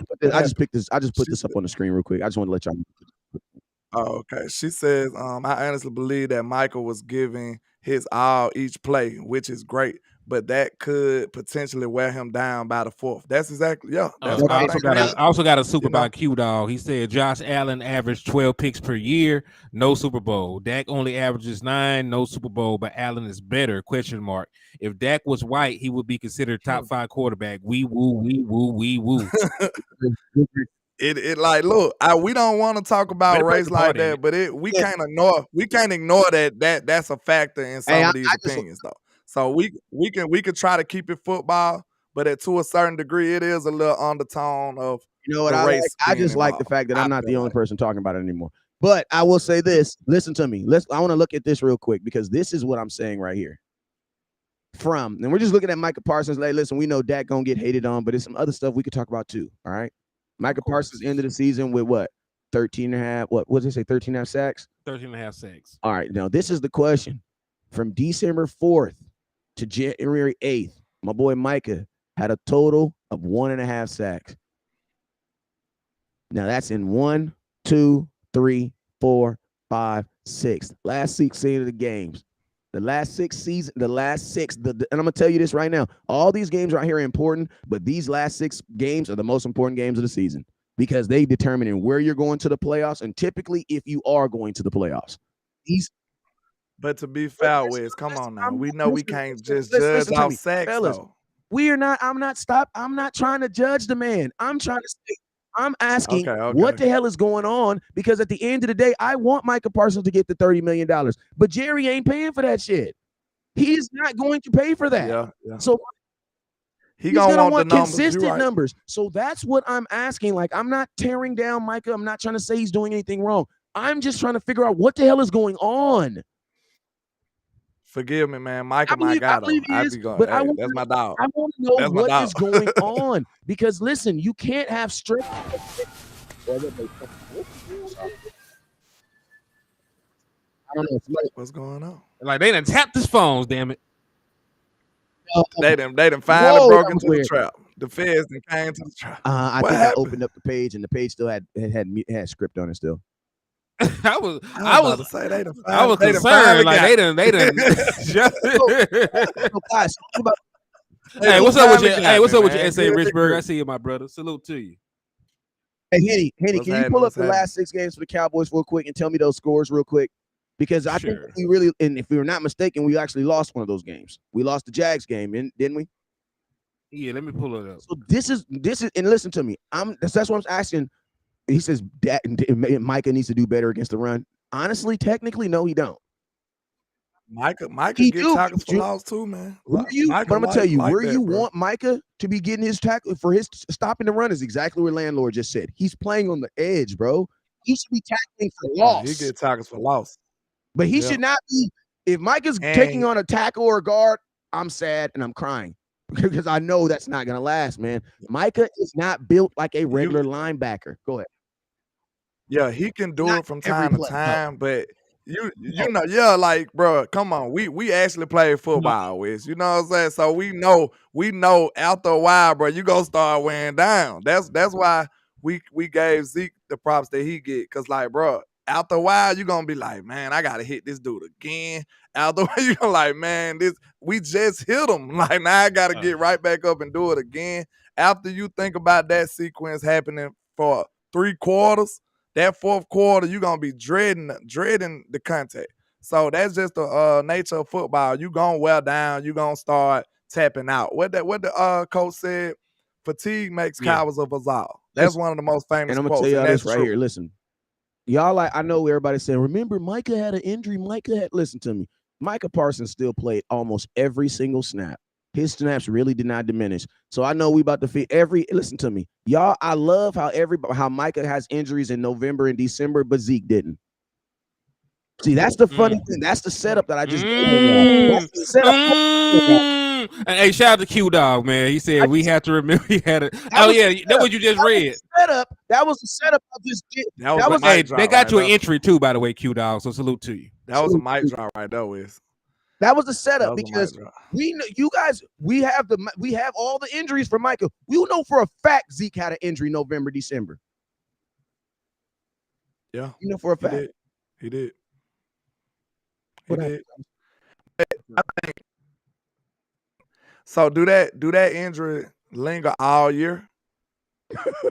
just picked this. I just put this up on the screen real quick. I just want to let y'all know. Oh, okay. She says, I honestly believe that Michael was giving his all each play, which is great, but that could potentially wear him down by the fourth. That's exactly, yeah. That's I also got a super by Q Dog. He said Josh Allen averaged 12 picks per year, no Super Bowl. Dak only averages 9, no Super Bowl, but Allen is better, ? If Dak was white, he would be considered top 5 quarterback. Wee woo. It like, look, we don't want to talk about race like that, but we can't ignore that's a factor in some of these opinions though. So we can try to keep it football, but to a certain degree, it is a little undertone of what I like? I just like the fact that I'm not the only person talking about it anymore. But I will say this: listen to me. I want to look at this real quick because this is what I'm saying right here. And we're just looking at Micah Parsons. Like, listen, we know Dak gonna get hated on, but there's some other stuff we could talk about too. All right. Micah Parsons ended the season with what? 13.5. What did they say? 13.5 sacks? 13.5 sacks. All right. Now, this is the question. From December 4th to January 8th, my boy Micah had a total of 1.5 sacks. Now, that's in 1, 2, 3, 4, 5, 6. Last 16 of the games. The last 6 seasons, and I'm going to tell you this right now. All these games right here are important, but these last 6 games are the most important games of the season because they determine where you're going to the playoffs and typically if you are going to the playoffs. But to be fair, Wes, come on now. We know we can't just judge off sacks, fellas, though. I'm not trying to judge the man. I'm trying to say, I'm asking what the hell is going on because at the end of the day, I want Micah Parsons to get the $30 million, but Jerry ain't paying for that shit. He's not going to pay for that. Yeah. So he's gonna want the consistent numbers. So that's what I'm asking. Like, I'm not tearing down Micah. I'm not trying to say he's doing anything wrong. I'm just trying to figure out what the hell is going on. Forgive me, man. Micah, my guy, though. But that's my dog. I want to know what is going on because listen, you can't have straight. I don't know what's going on. Like they done tapped his phones, damn it. They done finally broke into the trap. The feds done came to the trap. I think I opened up the page and the page still had script on it still. I was concerned. Like they done. Hey, what's up with you? Hey, what's up with you, S.A. Richburg? I see you, my brother. Salute to you. Hey, Henny, can you pull up the last 6 games for the Cowboys real quick and tell me those scores real quick? Because I think we really, and if we were not mistaken, we actually lost one of those games. We lost the Jags game, didn't we? Yeah, let me pull it up. So this is, and listen to me. That's what I'm asking. He says Micah needs to do better against the run. Honestly, technically, no, he don't. Micah get tackles for loss too, man. But I'm gonna tell you, where you want Micah to be getting his tackle for his stopping the run is exactly where Landlord just said. He's playing on the edge, bro. He should be tackling for loss. He get tackles for loss. But he should not be. If Micah's taking on a tackle or a guard, I'm sad and I'm crying because I know that's not gonna last, man. Micah is not built like a regular linebacker. Go ahead. Yeah, he can do it from time to time, but you know, like, bro, come on. We actually play football with, you know what I'm saying? So we know after a while, bro, you gonna start wearing down. That's why we gave Zeke the props that he get. Cause like, bro, after a while, you're gonna be like, man, I gotta hit this dude again. After a while, you're gonna like, man, we just hit him. Like, now I gotta get right back up and do it again. After you think about that sequence happening for 3 quarters, that fourth quarter, you're gonna be dreading the contact. So that's just the nature of football. You gonna wear down, you gonna start tapping out. What the coach said, fatigue makes cowards of us all. That's one of the most famous And I'm gonna quotes. tell y'all and that's this right true. here. Listen, y'all I know everybody's saying, remember Micah had an injury. Listen to me. Micah Parsons still played almost every single snap. His snaps really did not diminish. So I know we about to fit listen to me. Y'all, I love how Micah has injuries in November and December, but Zeke didn't. See, that's the funny thing. That's the setup that I just gave on that. That's the setup. And hey, shout out to Q Dog, man. He said we have to remember he had it. Oh yeah, that's what you just read. That was the setup I just did. Hey, they got you an entry too, by the way, Q Dog. So salute to you. That was a mic drop right there, Wiz. That was the setup because we know you guys. We have all the injuries for Micah. We know for a fact Zeke had an injury November, December. Yeah, you know for a fact he did. He did. I think so. Do that injury linger all year?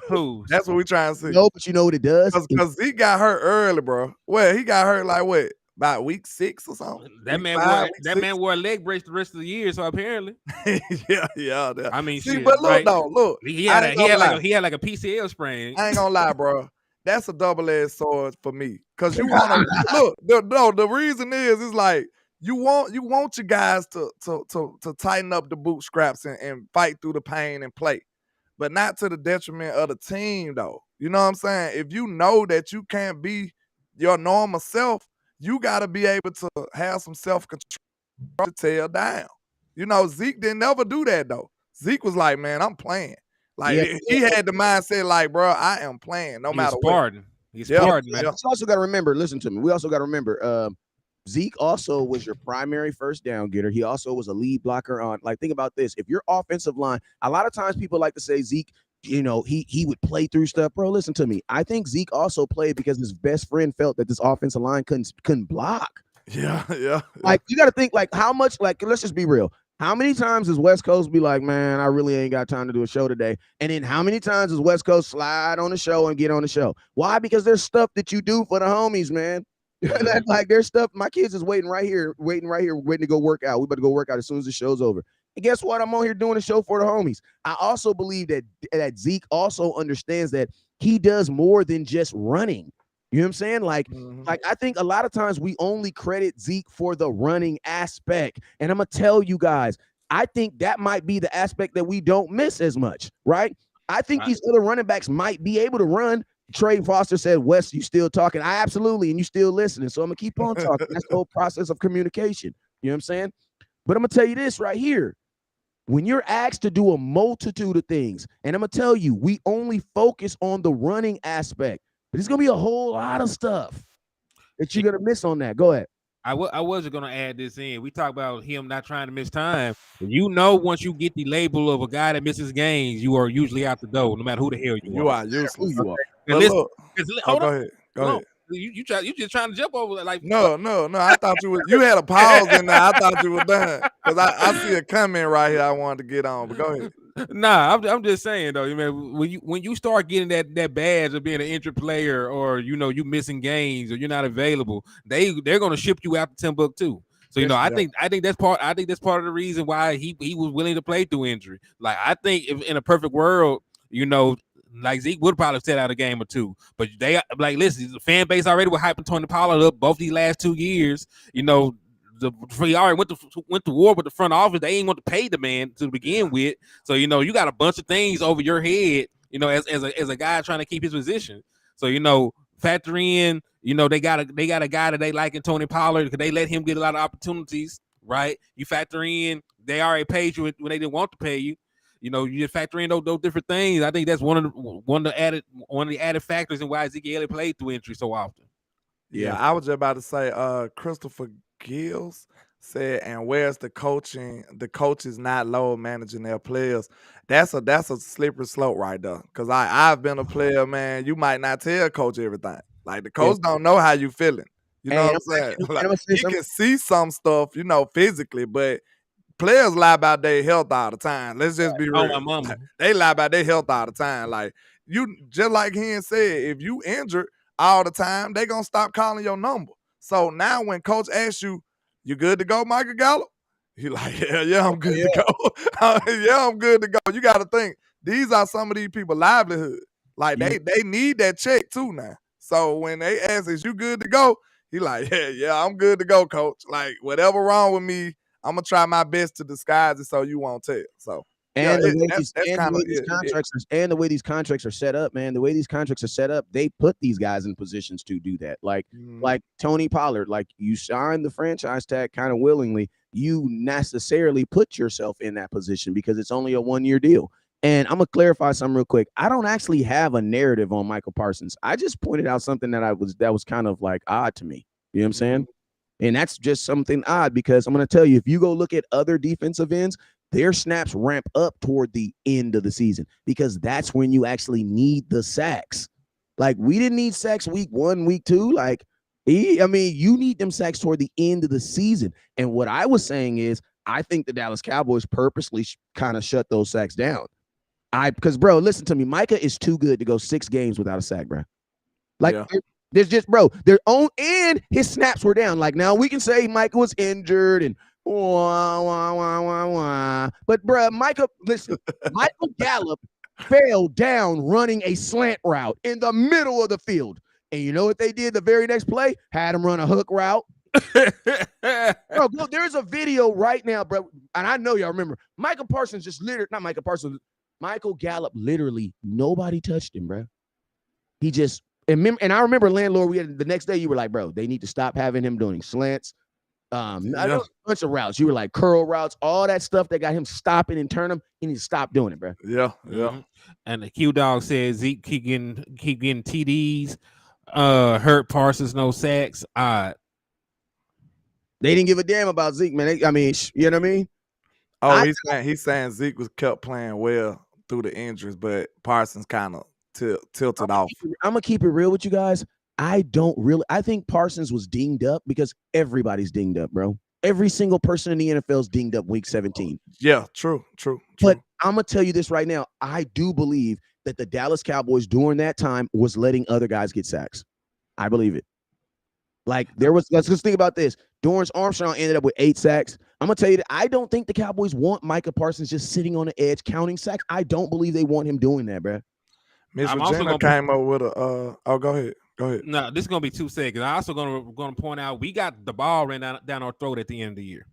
Who? That's what we trying to see. No, but you know what it does? Because he got hurt early, bro. Well, he got hurt like what? About week 6 or something. That man wore a leg brace the rest of the year. So apparently, yeah. I mean, see, but look. He had like a PCL sprain. I ain't gonna lie, bro. That's a double-edged sword for me. Cause you want to look. The reason is like you want your guys to tighten up the bootstraps and fight through the pain and play, but not to the detriment of the team, though. You know what I'm saying? If you know that you can't be your normal self, you got to be able to have some self-control to tear down. You know, Zeke didn't ever do that, though. Zeke was like, man, I'm playing. Like, he had the mindset like, bro, I am playing no matter what. He's Spartan, man. You also got to remember, listen to me. We also got to remember, Zeke also was your primary first down getter. He also was a lead blocker on, like, think about this. If your offensive line, a lot of times people like to say Zeke, you know, he would play through stuff. Bro, listen to me. I think Zeke also played because his best friend felt that this offensive line couldn't block. Yeah. Like, you got to think, like, how much, like, let's just be real. How many times does West Coast be like, man, I really ain't got time to do a show today? And then how many times does West Coast slide on the show and get on the show? Why? Because there's stuff that you do for the homies, man. Like, there's stuff. My kids is waiting right here, waiting to go work out. We better go work out as soon as the show's over. And guess what? I'm on here doing a show for the homies. I also believe that Zeke also understands that he does more than just running. You know what I'm saying? Like I think a lot of times we only credit Zeke for the running aspect. And I'm going to tell you guys, I think that might be the aspect that we don't miss as much, right? I think these other running backs might be able to run. Trey Foster said, Wes, you still talking? I absolutely, and you still listening. So I'm going to keep on talking. That's the whole process of communication. You know what I'm saying? But I'm going to tell you this right here. When you're asked to do a multitude of things, and I'm going to tell you, we only focus on the running aspect. But there's going to be a whole lot of stuff that you're going to miss on that. Go ahead. I wasn't going to add this in. We talk about him not trying to miss time. You know, once you get the label of a guy that misses games, you are usually out the door, no matter who the hell you are. Useless. Who you are. Listen, go ahead. You just trying to jump over it. Like no. I thought you had a pause in there. I thought you were done because I see a comment right here I wanted to get on. But go ahead. Nah, I'm just saying though, man. When you start getting that badge of being an injury player, or you missing games, or you're not available, they're gonna ship you out to Timbuktu. So I think that's part of the reason why he was willing to play through injury. Like I think if in a perfect world, like Zeke would probably set out a game or two, but they like listen. The fan base already was hyping Tony Pollard up both these last 2 years. He already went to war with the front office. They ain't want to pay the man to begin with. So you got a bunch of things over your head. As a guy trying to keep his position. So factor in. They got a guy that they like in Tony Pollard because they let him get a lot of opportunities. Right? You factor in they already paid you when they didn't want to pay you. You just factor in those different things. I think that's one of the added factors in why Ezekiel played through injury so often. Yeah, I was just about to say, Christopher Gills said, and where's the coaching? The coaches not load managing their players. That's a slippery slope right there. Because I've been a player, man. You might not tell coach everything. Like the coach don't know how you feeling. You know what I'm saying? Like, he can see some stuff, physically, but players lie about their health all the time. Let's just be real. Oh, my mama. They lie about their health all the time. Like you, just like he said, if you injured, all the time, they gonna stop calling your number. So now when coach asks you, "You good to go, Micah Gallup?" He like, yeah, I'm good to go. Yeah, I'm good to go. You got to think these are some of these people livelihood. Like they need that check too now. So when they ask, "Is you good to go?" He like, yeah, I'm good to go, coach. Like whatever wrong with me, I'm gonna try my best to disguise it so you won't tell. So And yeah, the way that's kind of and the way these contracts are set up, man. The way these contracts are set up, they put these guys in positions to do that. Like Tony Pollard, like you signed the franchise tag kind of willingly. You necessarily put yourself in that position because it's only a 1-year deal. And I'm gonna clarify something real quick. I don't actually have a narrative on Micah Parsons. I just pointed out something that was kind of like odd to me. You know what I'm saying? And that's just something odd because I'm gonna tell you, if you go look at other defensive ends, their snaps ramp up toward the end of the season because that's when you actually need the sacks. Like we didn't need sacks week 1, week 2. Like, you need them sacks toward the end of the season. And what I was saying is, I think the Dallas Cowboys purposely kind of shut those sacks down. Because bro, listen to me, Micah is too good to go 6 games without a sack, bro. Like there's just, bro, their own, and his snaps were down. Like now we can say Micah was injured and but bro, Michael Gallup fell down running a slant route in the middle of the field. And you know what they did the very next play? Had him run a hook route. Bro, look, there's a video right now, bro. And I know y'all remember. Michael Gallup, literally, nobody touched him, bro. He just, and I remember, landlord, we had the next day, you were like, bro, they need to stop having him doing slants. I know a bunch of routes. You were like curl routes, all that stuff that got him stopping and turn him. He needs to stop doing it, bro. Yeah. And the Q Dog says Zeke keep getting TDs. Hurt Parsons, no sacks. They didn't give a damn about Zeke, man. You know what I mean? Oh, he's saying Zeke was kept playing well through the injuries, but Parsons kind of tilted off. I'm gonna keep it real with you guys. I think Parsons was dinged up because everybody's dinged up, bro. Every single person in the NFL is dinged up week 17. Yeah, true. But I'm going to tell you this right now. I do believe that the Dallas Cowboys during that time was letting other guys get sacks. I believe it. Like let's just think about this. Dorrance Armstrong ended up with 8 sacks. I'm going to tell you that I don't think the Cowboys want Micah Parsons just sitting on the edge counting sacks. I don't believe they want him doing that, bro. Miss Virginia came up with a go ahead. No, this is gonna be 2 seconds. I also gonna point out we got the ball ran down our throat at the end of the year.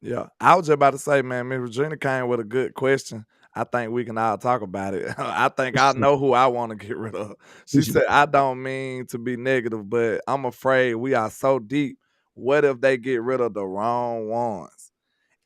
Yeah, I was just about to say, man, Miss Virginia came with a good question. I think we can all talk about it. I think I know who I want to get rid of. She said, "I don't mean to be negative, but I'm afraid we are so deep. What if they get rid of the wrong ones?"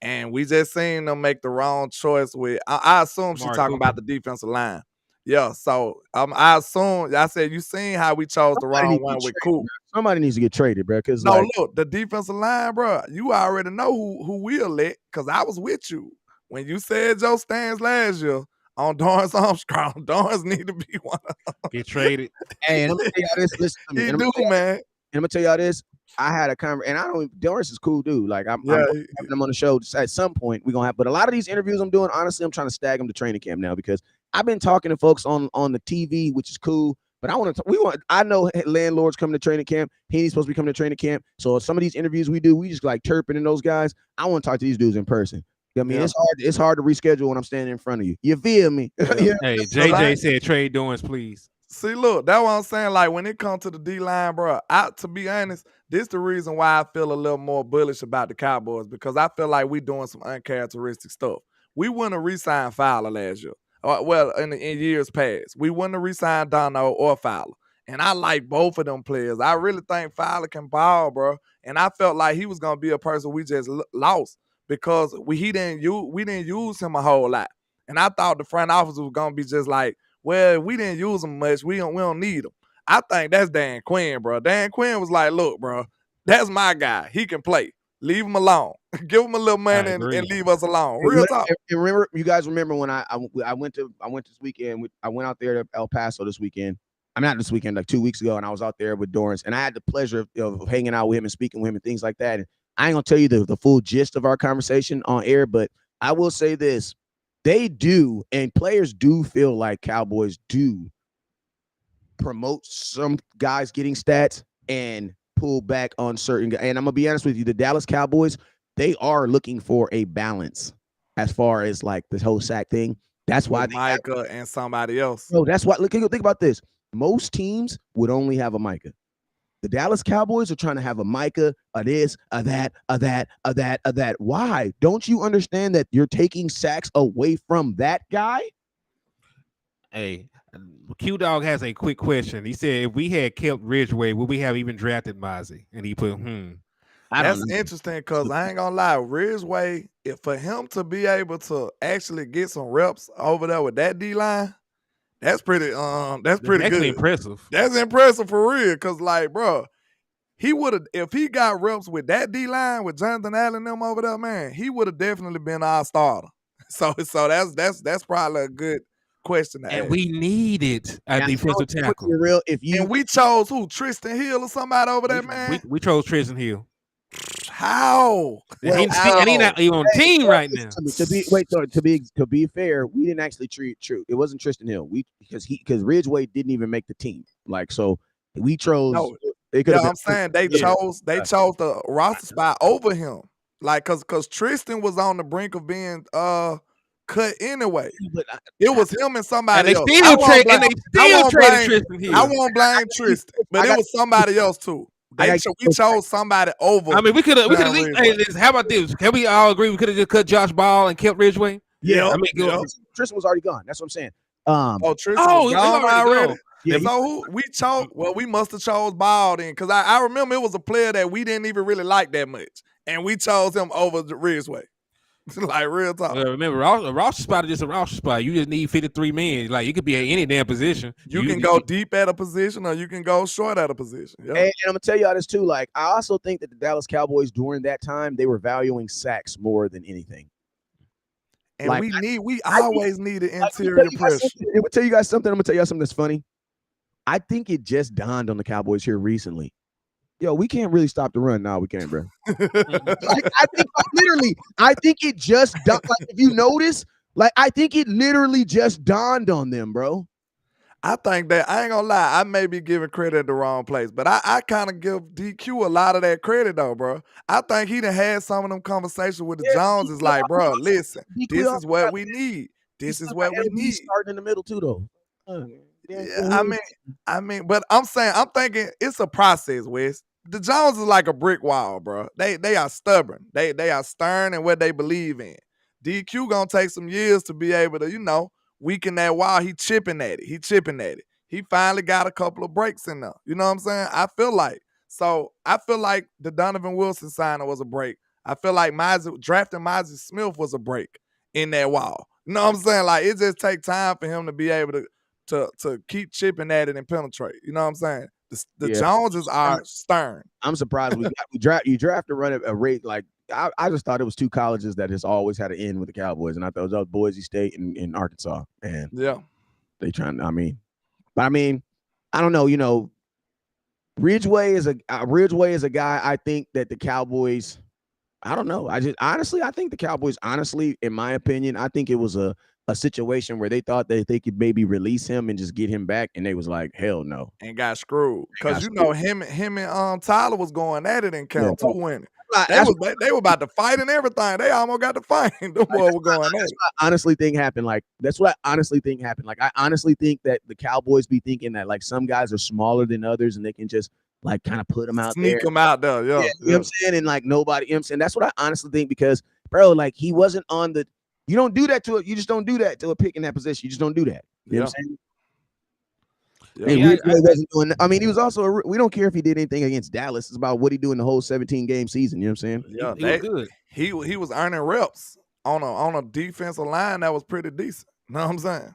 And we just seen them make the wrong choice with. I assume she's talking about the defensive line. Yeah, so I assume I said you seen how we chose the wrong one with Coop. Somebody needs to get traded, bro. Because look, the defensive line, bro. You already know who we'll let because I was with you when you said Joe Stans last year on Dorrance Armstrong. Dorrance need to be one of them. Get traded. Hey, and I'm gonna tell y'all this. Listen to me. He do, man. And I'm gonna tell y'all this. I had a conversation, and Dorrance is cool dude. Like I'm having him on the show at some point. We're gonna have, but a lot of these interviews I'm doing, honestly, I'm trying to stag them to training camp now because I've been talking to folks on the TV, which is cool. But I know landlords coming to training camp. He's supposed to be coming to training camp. So some of these interviews we do, we just like chirping in those guys. I want to talk to these dudes in person. I mean, it's hard to reschedule when I'm standing in front of you. You feel me? Yeah. Hey, JJ said trade Dorrance, please. See, look, that's what I'm saying. Like when it comes to the D-line, bro, to be honest, this is the reason why I feel a little more bullish about the Cowboys because I feel like we doing some uncharacteristic stuff. We wouldn't have re-signed Fowler last year. Well, in years past, we wouldn't have re-signed Dono or Fowler. And I like both of them players. I really think Fowler can ball, bro. And I felt like he was gonna be a person we just lost because we didn't use him a whole lot. And I thought the front office was gonna be just like, well, we didn't use him much. We don't need him. I think that's Dan Quinn, bro. Dan Quinn was like, look, bro, that's my guy. He can play. Leave him alone. Give him a little money and leave us alone. Real talk. You guys remember when I went this weekend? I went out there to El Paso this weekend. I'm not this weekend, like 2 weeks ago, and I was out there with Dorrance, and I had the pleasure of hanging out with him and speaking with him and things like that. And I ain't gonna tell you the full gist of our conversation on air, but I will say this: they do, and players do feel like Cowboys do promote some guys getting stats and pull back on certain guys. And I'm gonna be honest with you, the Dallas Cowboys, they are looking for a balance as far as like this whole sack thing. That's why Micah and somebody else. Bro, that's why. Look, think about this. Most teams would only have a Micah. The Dallas Cowboys are trying to have a Micah, a this, a that, a that, a that, a that. Why? Don't you understand that you're taking sacks away from that guy? Hey, Q Dog has a quick question. He said, if we had kept Ridgeway, would we have even drafted Mozzie? And he put, That's interesting because I ain't gonna lie, Ridgeway, if for him to be able to actually get some reps over there with that D line, that's pretty good. Impressive. That's impressive for real. Cause like, bro, he would have if he got reps with that D line with Jonathan Allen them over there, man, he would have definitely been our starter. So that's probably a good question to ask. And we needed a defensive tackle. And we chose who? Tristan Hill or somebody over there, man. We chose Tristan Hill. How? And he's not even on the team right now. To be fair, we didn't actually treat True. It wasn't Tristan Hill. Because Ridgeway didn't even make the team. Like so, we chose. No, I'm saying they chose the roster spot over him. Like because Tristan was on the brink of being cut anyway. It was him and somebody else. They still traded Tristan Hill. I won't blame Tristan, but it was somebody else too. We chose somebody over. I mean, we could have. Hey, how about this? Can we all agree we could have just cut Josh Ball and kept Ridgeway? Yeah, I mean, Tristan was already gone. That's what I'm saying. Tristan was gone already. Yeah, so who we chose? Well, we must have chose Ball then, because I remember it was a player that we didn't even really like that much, and we chose him over the Ridgeway. Like real talk. Remember, a roster spot is just a roster spot. You just need 53 men. Like you could be at any damn position. You can go deep at a position, or you can go short at a position. Yep. And I'm gonna tell y'all this too. Like I also think that the Dallas Cowboys during that time they were valuing sacks more than anything. And like, we always needed interior pressure. I'm gonna tell you guys something. I'm gonna tell y'all something that's funny. I think it just dawned on the Cowboys here recently. Yo, we can't really stop the run. No, we can't, bro. Like, I think it just like if you notice, like I think it literally just dawned on them, bro. I think that I ain't gonna lie, I may be giving credit at the wrong place, but I kind of give DQ a lot of that credit though, bro. I think he done had some of them conversations with the Joneses, like, bro, listen, this is what we need. This is what we need. Starting in the middle too, though. Yeah, I mean, but I'm thinking it's a process, Wes. The Jones is like a brick wall, bro. They are stubborn. They are stern in what they believe in. DQ gonna take some years to be able to, weaken that wall. He chipping at it. He finally got a couple of breaks in there. You know what I'm saying? I feel like the Donovan Wilson signing was a break. I feel like drafting Mozzie Smith was a break in that wall. You know what I'm saying? Like it just take time for him to be able to keep chipping at it and penetrate. You know what I'm saying? The Joneses are stern. I'm surprised you draft to run a rate like I just thought it was two colleges that has always had an end with the Cowboys, and I thought it was Boise State and Arkansas. And they trying. I don't know. Ridgeway is a guy. I think that the Cowboys. I don't know. I think the Cowboys. Honestly, in my opinion, I think it was a situation where they thought that they could maybe release him and just get him back, and they was like, hell no. And got screwed. Because him and Tyler was going at it in camp too, winning. They were about to fight and everything. They almost got to fight. The boy were going at it. I honestly think happened. Like that's what I honestly think happened. Like I honestly think that the Cowboys be thinking that like some guys are smaller than others and they can just like kind of put them out there. Sneak them out there, yeah. You know what I'm saying? And like nobody, you know what I'm saying? That's what I honestly think because, bro, like he wasn't on the you don't do that to it. You just don't do that to a pick in that position. You just don't do that. You know what I'm saying? He was also we don't care if he did anything against Dallas. It's about what he do in the whole 17-game season. You know what I'm saying? Yeah, he was good. He was earning reps on a defensive line that was pretty decent. You know what I'm saying?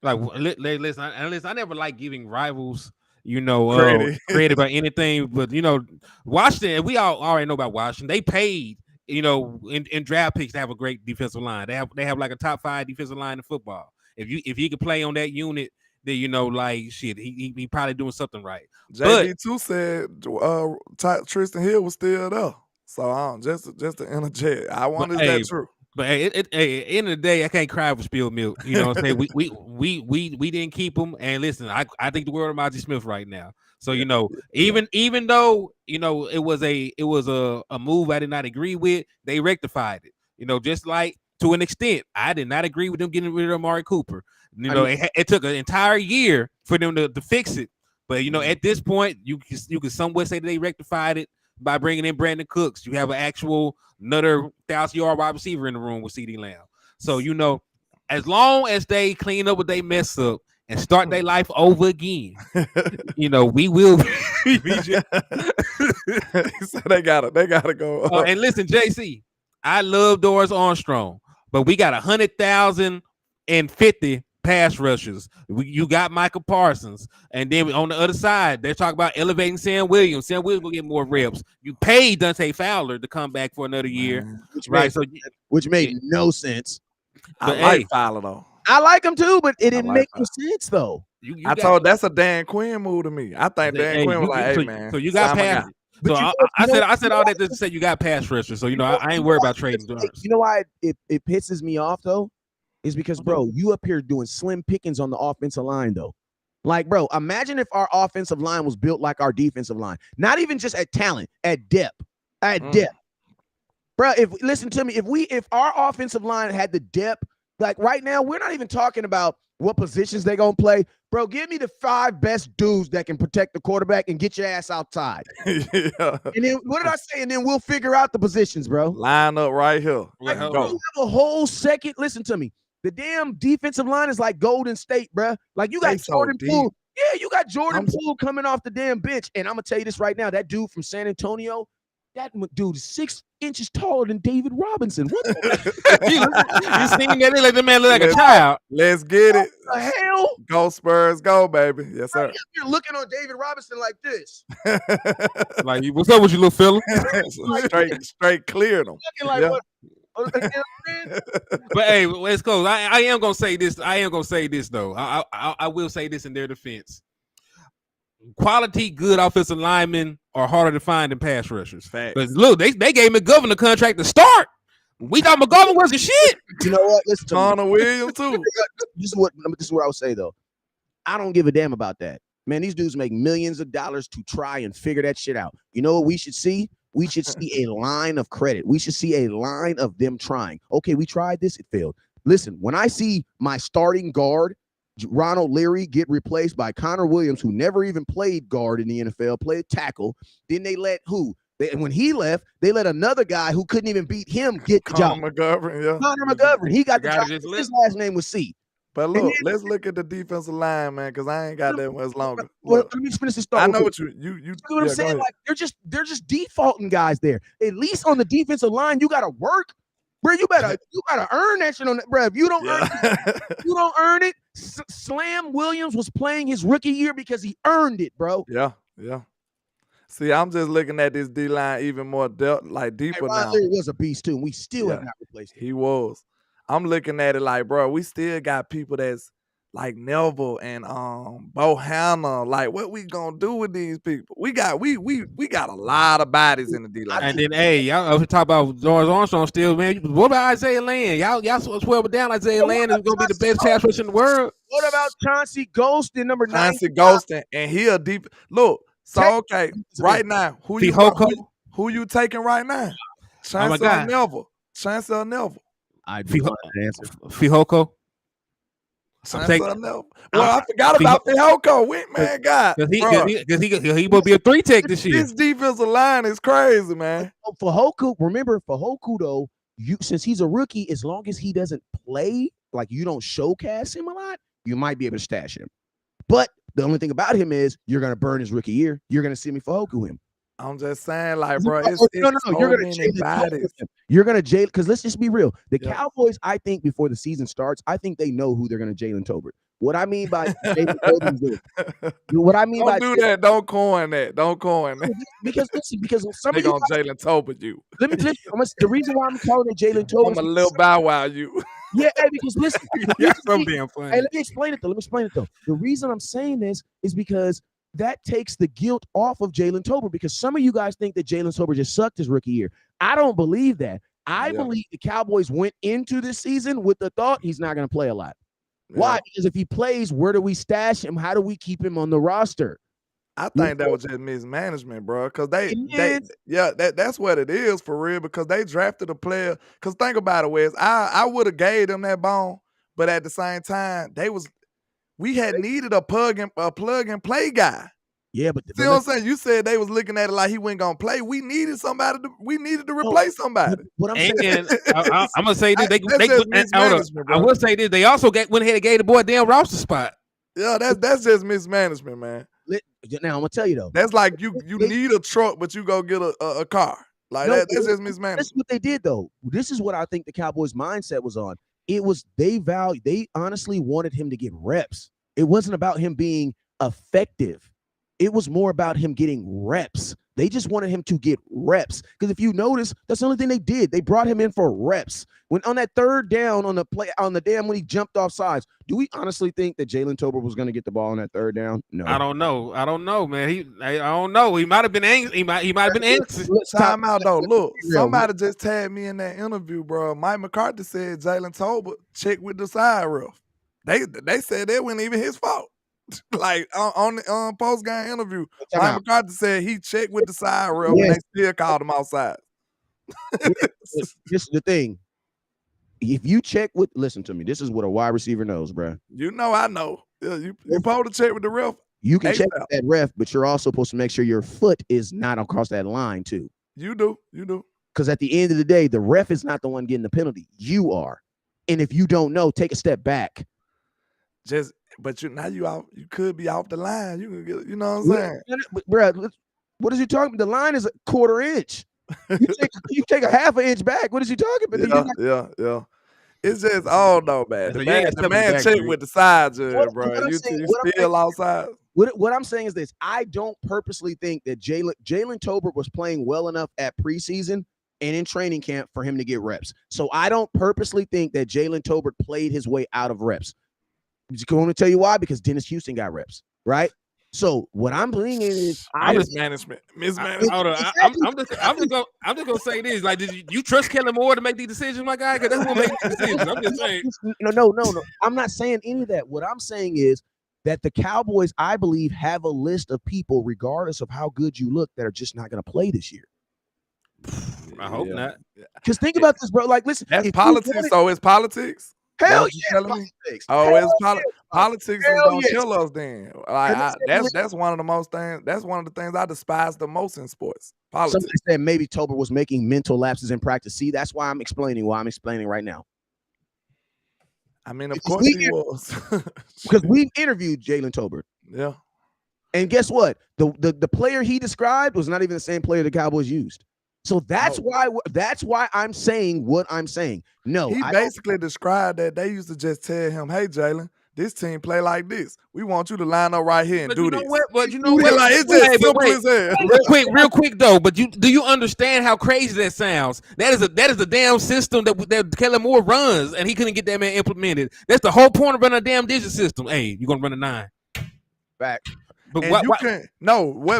Like listen, I never like giving rivals, credit by anything, but Washington. We all already know about Washington. They paid. In draft picks to have a great defensive line. They have like a top 5 defensive line in football. If he could play on that unit, then he probably doing something right. JB2 said Tristan Hill was still there. So just to interject, I wonder if that's true. But hey, at the end of the day, I can't cry for spilled milk. You know what I'm saying? We didn't keep him. And listen, I think the world of Monty Smith right now. So even though it was a move I did not agree with, they rectified it. Just like to an extent, I did not agree with them getting rid of Amari Cooper. It took an entire year for them to fix it. But at this point, you can somewhat say that they rectified it by bringing in Brandon Cooks. You have an actual another 1,000-yard wide receiver in the room with CeeDee Lamb. So as long as they clean up what they mess up and start their life over again, we will. So they gotta go. And listen, JC, I love Doris Armstrong, but we got 100,050 pass rushers. You got Micah Parsons, and then on the other side, they're talking about elevating Sam Williams. Sam Williams will get more reps. You paid Dante Fowler to come back for another year, which made no sense. I like Fowler though. I like him too, but it didn't make no sense though. That's a Dan Quinn move to me. I think Dan Quinn was like, "Hey man." So you got pass. So I said all that to say you got pass rushers. So I ain't worried about trading. You know why it pisses me off though? Is because, bro, you up here doing slim pickings on the offensive line, though. Like, bro, imagine if our offensive line was built like our defensive line. Not even just at talent, at depth. Depth. Bro, listen to me, if our offensive line had the depth, like right now, we're not even talking about what positions they're going to play. Bro, give me the 5 best dudes that can protect the quarterback and get your ass outside. And then, what did I say? And then we'll figure out the positions, bro. Line up right here. Like, you have a whole second. Listen to me. The damn defensive line is like Golden State, bro. Like you got Jordan Poole. Yeah, you got Jordan Poole coming off the damn bench. And I'm going to tell you this right now. That dude from San Antonio, that dude is 6 inches taller than David Robinson. What the you seen that? Like the man look like a child. Let's get it. What the hell? Go Spurs, go, baby. Yes, sir. You're looking on David Robinson like this. Like, what's up with you, little fella? straight cleared him. Looking like what? But hey, let's go. I am gonna say this. I am gonna say this though. I will say this in their defense. Quality, good offensive linemen are harder to find than pass rushers. Because look, they gave McGovern a contract to start. We thought McGovern wasn't shit. You know what? Listen to Connor Williams too. This is what I would say though. I don't give a damn about that. Man, these dudes make millions of dollars to try and figure that shit out. You know what we should see? We should see a line of credit. We should see a line of them trying. Okay, we tried this, it failed. Listen, when I see my starting guard, Ronald Leary, get replaced by Connor Williams, who never even played guard in the NFL, played tackle, then they let when he left, they let another guy who couldn't even beat him get the job. Connor McGovern, he got the job. His last name was C. But look, let's look at the defensive line, man, because I ain't got that much longer. Well, let me finish this thought. I know what you what I'm saying. Like they're just defaulting guys there. At least on the defensive line, you gotta work, bro. You gotta earn that shit on that, bro. If you don't earn it, you don't earn it. Slam Williams was playing his rookie year because he earned it, bro. Yeah. See, I'm just looking at this D line even more deeper now. He was a beast too, and we still have not replaced him. He was. I'm looking at it like, bro, we still got people that's like Neville and Bohanna. Like, what we gonna do with these people? We got a lot of bodies in the D line. And then, hey, y'all talk about George Armstrong still, man. What about Isaiah Land? Y'all swear down Isaiah Land is gonna be the best pass rusher in the world. What about Chauncey Golston, number 9? Chauncey Golston, and he a deep look. So okay, right now, who you taking right now? Chancellor Neville. I do not answer. Fihoko. Well, I forgot about Fihoko. Man, God, because he will be a 3-tech this year. This defensive line is crazy, man. Fihoko, remember Fihoko though. Since he's a rookie, as long as he doesn't play, like you don't showcase him a lot, you might be able to stash him. But the only thing about him is you're gonna burn his rookie year. You're gonna see me Fihoko him. I'm just saying, like, bro, it's no. You're gonna Jalen. You're gonna Jalen, because let's just be real. The Cowboys, I think, before the season starts, I think they know who they're gonna Jalen Tolbert. What I mean by Jalen Tolbert, what I mean by do that. Don't coin that. Because some they gonna Jalen Tolbert you. Let me the reason why I'm calling it Jalen Tolbert. I'm a little bow wow you. Yeah, hey, because listen, so damn funny. Hey, let me explain it though. The reason I'm saying this is because that takes the guilt off of Jalen Tolbert, because some of you guys think that Jalen Tolbert just sucked his rookie year. I don't believe that. I believe the Cowboys went into this season with the thought he's not going to play a lot. Why? Yeah. Because if he plays, where do we stash him? How do we keep him on the roster? I think that was just mismanagement, bro. Because that's what it is for real. Because they drafted a player. Because think about it, Wes. I would have gave them that bone, but at the same time, we had needed a plug and play guy. Yeah, but see what I'm saying? You said they was looking at it like he wasn't gonna play. We needed to replace somebody. What I'm saying, I'm gonna say this. mismanagement, I will say this. They also went ahead and gave the boy a damn roster spot. Yeah, that's just mismanagement, man. Now I'm gonna tell you though. That's like you need a truck, but you go get a car. Like that's just mismanagement. That's what they did though. This is what I think the Cowboys' mindset was on. It was they honestly wanted him to get reps. It wasn't about him being effective. It was more about him getting reps. They just wanted him to get reps. Because if you notice, that's the only thing they did. They brought him in for reps. When on that third down on the play on the damn when he jumped off sides, do we honestly think that Jalen Tolbert was going to get the ball on that third down? No. I don't know, man. I don't know. He might have been angry. He might have been anxious. Time out though. Look, somebody just tagged me in that interview, bro. Mike McCarthy said Jalen Tolbert checked with the side ref. They said that wasn't even his fault. Like on the post game interview, Mike McCarthy said he checked with the side ref and they still called him outside. This is the thing. If you check with, listen to me. This is what a wide receiver knows, bro. You know, I know. You supposed to check with the ref. You can check with that ref, but you're also supposed to make sure your foot is not across that line too. You do. Because at the end of the day, the ref is not the one getting the penalty. You are. And if you don't know, take a step back. But you could be off the line. You can get, you know what I'm saying? But, bro, what is he talking about? The line is a quarter inch. You take a half an inch back. What is he talking about? Yeah. It's just, oh no, man. The man checked with the side judge, bro. You still outside. What I'm saying is this. I don't purposely think that Jalen Tolbert was playing well enough at preseason and in training camp for him to get reps. So I don't purposely think that Jalen Tolbert played his way out of reps. I'm going to tell you why, because Dennis Houston got reps, right? So what I'm bringing is mismanagement. I'm just gonna say this. Like, did you trust Kellen Moore to make these decisions, my guy? Because that's what makes these decisions. I'm just saying. No. I'm not saying any of that. What I'm saying is that the Cowboys, I believe, have a list of people, regardless of how good you look, that are just not going to play this year. I hope not. Because think about this, bro. Like, listen, that's politics. So it's politics. Hell yeah, politics. It's politics is gonna kill us then. That's one of the most things. That's one of the things I despise the most in sports. Politics. Somebody said maybe Tolbert was making mental lapses in practice. See, that's why I'm explaining why I'm explaining right now. I mean, of course he was. Because we interviewed Jalen Tolbert. Yeah. And guess what? The player he described was not even the same player the Cowboys used. So that's why I'm saying what I'm saying. No, he basically described that they used to just tell him, "Hey, Jalen, this team play like this. We want you to line up right here and do this." But you know what? Like, it's just simple as hell. Real quick though. But do you understand how crazy that sounds? That is a damn system that Kellen Moore runs, and he couldn't get that man implemented. That's the whole point of running a damn digital system. Hey, you're gonna run a 9. Back. But what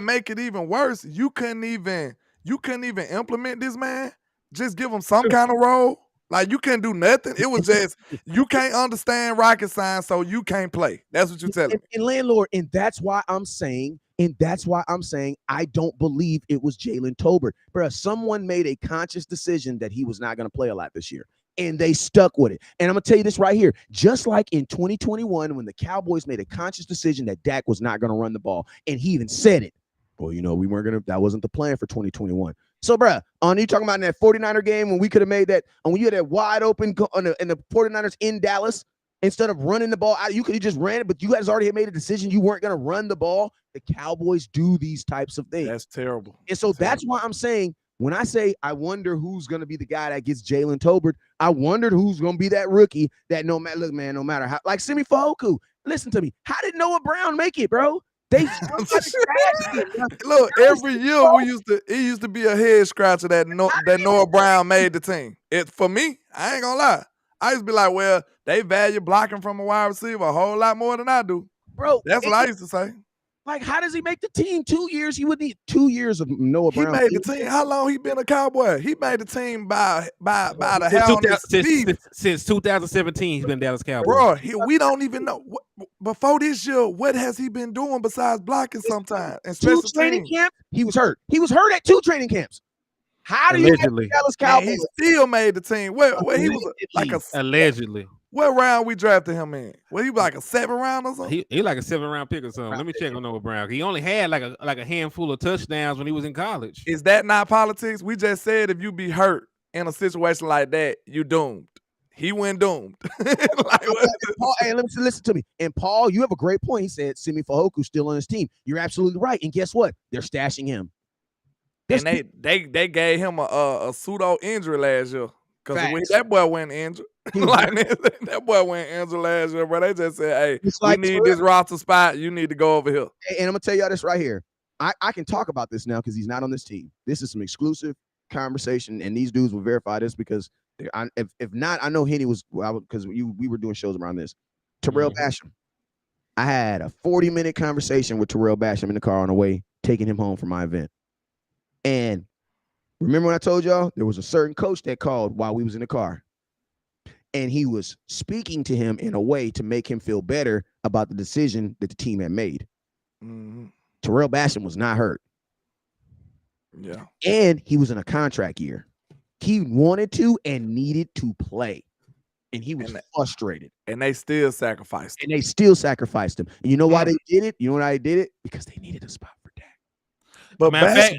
make it even worse? You couldn't even implement this man. Just give him some kind of role. Like, you can't do nothing. It was just, you can't understand rocket science, so you can't play. That's what you're telling me. And landlord, and that's why I'm saying I don't believe it was Jalen Tolbert. Bro, someone made a conscious decision that he was not going to play a lot this year, and they stuck with it. And I'm going to tell you this right here. Just like in 2021, when the Cowboys made a conscious decision that Dak was not going to run the ball, and he even said it. Well, you know, we weren't going to, that wasn't the plan for 2021. So, bruh, you talking about in that 49er game when we could have made that, and when you had that wide open and the 49ers in Dallas, instead of running the ball out, you could have just ran it, but you guys already had made a decision you weren't going to run the ball. The Cowboys do these types of things. That's terrible. And so that's why I'm saying, when I say I wonder who's going to be the guy that gets Jalen Tolbert, I wondered who's going to be that rookie that no matter how, like Simi Fehoko, listen to me. How did Noah Brown make it, bro? They look, every year it used to be a head scratcher that Noah Brown made the team. For me, I ain't gonna lie. I used to be like, well, they value blocking from a wide receiver a whole lot more than I do. Bro, that's what I used to say. Like, how does he make the team? 2 years? He would need 2 years of Noah He Brown. made the team. How long he been a Cowboy? He made the team by the hair on his feet. Since 2017, he's been Dallas Cowboys. Bro, we don't even know. Before this year, what has he been doing besides blocking sometimes? And Two training camps, he was hurt. He was hurt at 2 training camps. How do you have the Dallas Cowboys? And he still made the team. Where he was like a allegedly. What round we drafted him in? Well, he was like a 7th round or something. He like a 7th round pick or something. Let me check on Noah Brown. He only had like a handful of touchdowns when he was in college. Is that not politics? We just said if you be hurt in a situation like that, you doomed. He went doomed. Paul, hey, listen to me. And Paul, you have a great point. He said Simi Fahoku's still on his team. You're absolutely right. And guess what? They're stashing him. And they gave him a pseudo injury last year. Because that boy went injured. That boy went injured last year, bro. They just said, hey, we need this roster spot. You need to go over here. And I'm going to tell y'all this right here. I can talk about this now because he's not on this team. This is some exclusive conversation, and these dudes will verify this because if not, I know Henny was, because we were doing shows around this. Terrell Basham. I had a 40-minute conversation with Terrell Basham in the car on the way, taking him home from my event. And remember when I told y'all there was a certain coach that called while we was in the car, and he was speaking to him in a way to make him feel better about the decision that the team had made. Mm-hmm. Terrell Basham was not hurt. Yeah. And he was in a contract year. He wanted to and needed to play. And he was frustrated. And they still sacrificed him. And you know why they did it? You know why they did it? Because they needed a spot for Dak. But I want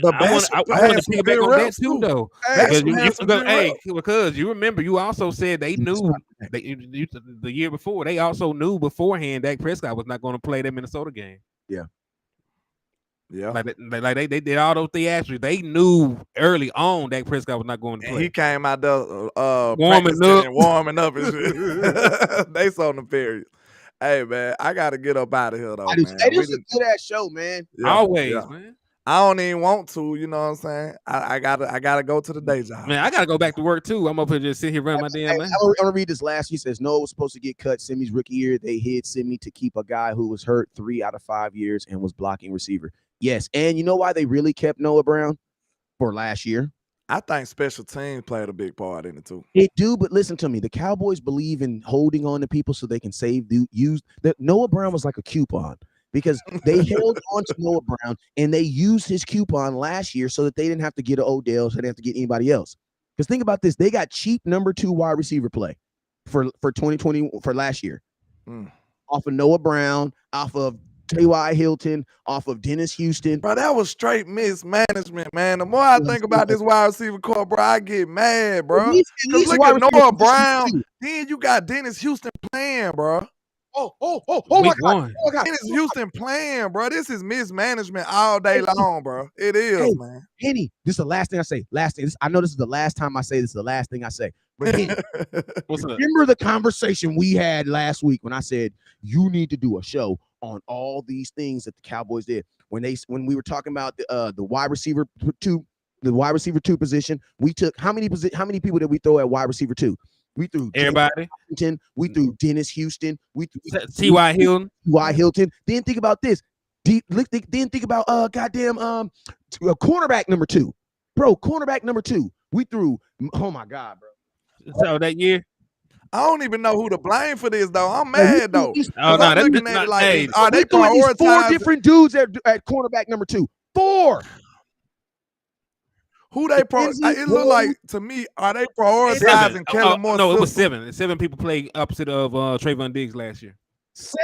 to pick back on that too, though. Because you remember, you also said they knew the year before. They also knew beforehand Dak Prescott was not going to play that Minnesota game. Yeah. Yeah. Like they did all those theatrics. They knew early on Dak Prescott was not going to play. And he came out there warming up and shit. They saw the period. Hey man, I gotta get up out of here though. Man. Hey, this is a good ass show, man. Yeah, always, man. I don't even want to, you know what I'm saying? I gotta go to the day job. Man, I gotta go back to work too. I'm up here just sitting here running my damn man. I'm gonna read this last. He says Noah was supposed to get cut Simi's rookie year. They hid Simi to keep a guy who was hurt 3 out of 5 years and was blocking receiver. Yes, and you know why they really kept Noah Brown for last year? I think special teams played a big part in it too. It do, but listen to me. The Cowboys believe in holding on to people so they can use that. Noah Brown was like a coupon because they held on to Noah Brown and they used his coupon last year so that they didn't have to get an Odell, so they didn't have to get anybody else. Because think about this, they got cheap number 2 wide receiver play for 2020 for last year, off of Noah Brown, off of T.Y. Hilton, off of Dennis Houston. Bro, that was straight mismanagement, man. The more I think about this wide receiver core, bro, I get mad, bro. Because look at Noah Brown. Then you got Dennis Houston playing, bro. Oh my God. Dennis Houston playing, bro. This is mismanagement all day long, bro. It is, man. Henny, this is the last thing I say. I know this is the last time I say this is the last thing I say. But Henny, remember the conversation we had last week when I said you need to do a show on all these things that the Cowboys did when we were talking about the wide receiver 2, the wide receiver 2 position. We took how many people did we throw at wide receiver 2? We threw everybody. We threw Dennis Houston. We threw T.Y. Hilton. T.Y. Hilton. Then think about this. Then think about cornerback number 2, bro. Cornerback number 2. We threw. Oh my God, bro. So that year. I don't even know who to blame for this, though. I'm mad, though. Oh, no, I'm looking at it like, are they prioritizing 4 different dudes at cornerback number 2? 4. Who they it look like to me, are they prioritizing Kellen more? No, it was 7. 7 people played opposite of Trayvon Diggs last year. 7.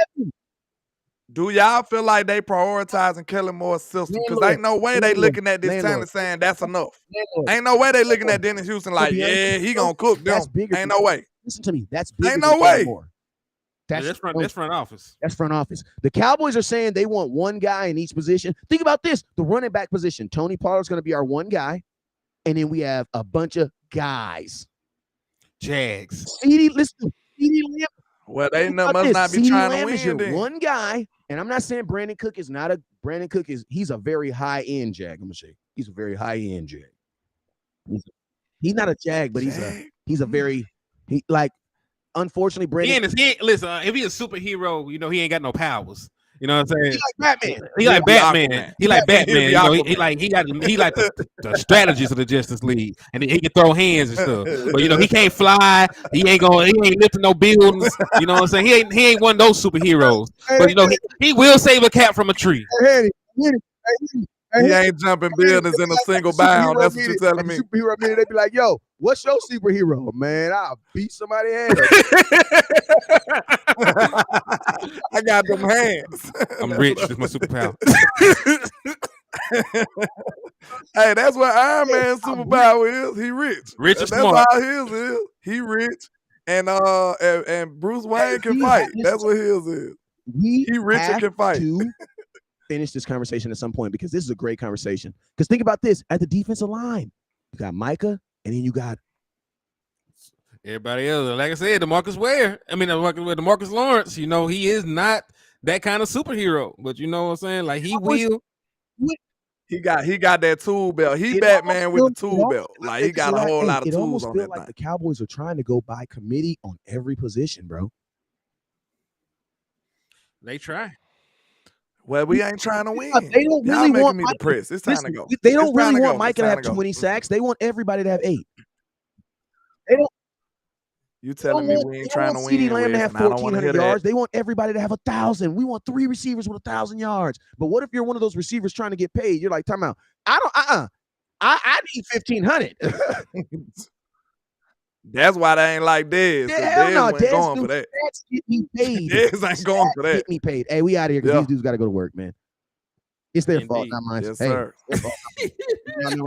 Do y'all feel like they prioritizing Kellen Moore's system? Because ain't no way they looking at this talent saying that's enough. Ain't no way they looking at Dennis Houston like, yeah, he gonna cook them. Ain't no way. Listen to me. That's bigger. Ain't no way. That's front office. That's front office. The Cowboys are saying they want one guy in each position. Think about this. The running back position. Tony Pollard's going to be our one guy. And then we have a bunch of guys. Jags. CeeDee Lamb. Well, they must not be trying to win. Is your one guy, and I'm not saying Brandon Cook is not a Brandon Cook is he's a very high end Jag. I'm gonna say he's a very high end Jag. He's not a Jag, but he's a very unfortunately Brandon. Listen, if he's a superhero, he ain't got no powers. You know what I'm saying? He like Batman. He like He'll be Batman. Aquaman. He like He'll Batman. be You know, he Aquaman. he like the strategies of the Justice League, and he can throw hands and stuff. But you know, he can't fly. He ain't lifting no buildings. You know what I'm saying? He ain't one of those superheroes. But you know, he will save a cat from a tree. He ain't jumping buildings in a single bound. That's what you're telling me. Superhero meeting, they be like, "Yo, what's your superhero, man? I'll beat somebody's head up." I got them hands. I'm rich. That's my superpower. Hey, that's what Iron Man's superpower is. He rich. Rich and That's smart. all his is. He rich, and Bruce Wayne can fight. That's what his is. He rich and can fight. To finish this conversation at some point because this is a great conversation. Because think about this: at the defensive line, you got Micah, and then you got everybody else. Like I said, DeMarcus Lawrence. You know, he is not that kind of superhero, but you know what I'm saying? Like he will. He got that tool belt. He Batman with the tool belt. Like he got a whole lot of tools on that thing. Like the Cowboys are trying to go by committee on every position, bro. They try. Well, we ain't trying to win. They don't really want me to press. It's time to go. They don't really want Micah to have 20 sacks. They want everybody to have 8. They don't. You telling me we ain't trying to win? CeeDee Lamb to have 1,400 yards. They want everybody to have 1,000. We want 3 receivers with 1,000 yards. But what if you're one of those receivers trying to get paid? You're like, time out. I need 1,500. That's why they ain't like Dez. Hell no, Dez ain't going for that. Get me paid. Dez ain't going for that. Get me paid. Hey, we out of here because these dudes got to go to work, man. It's their fault, not mine. Yes, sir. It's their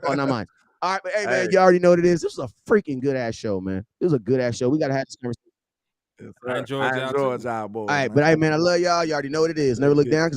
fault, not mine. All right, but hey, man, you already know what it is. This was a freaking good ass show, man. It was a good ass show. We gotta have this conversation. Yes, I enjoyed y'all, boys. All right, but hey, man, I love y'all. You already know what it is. Never look down because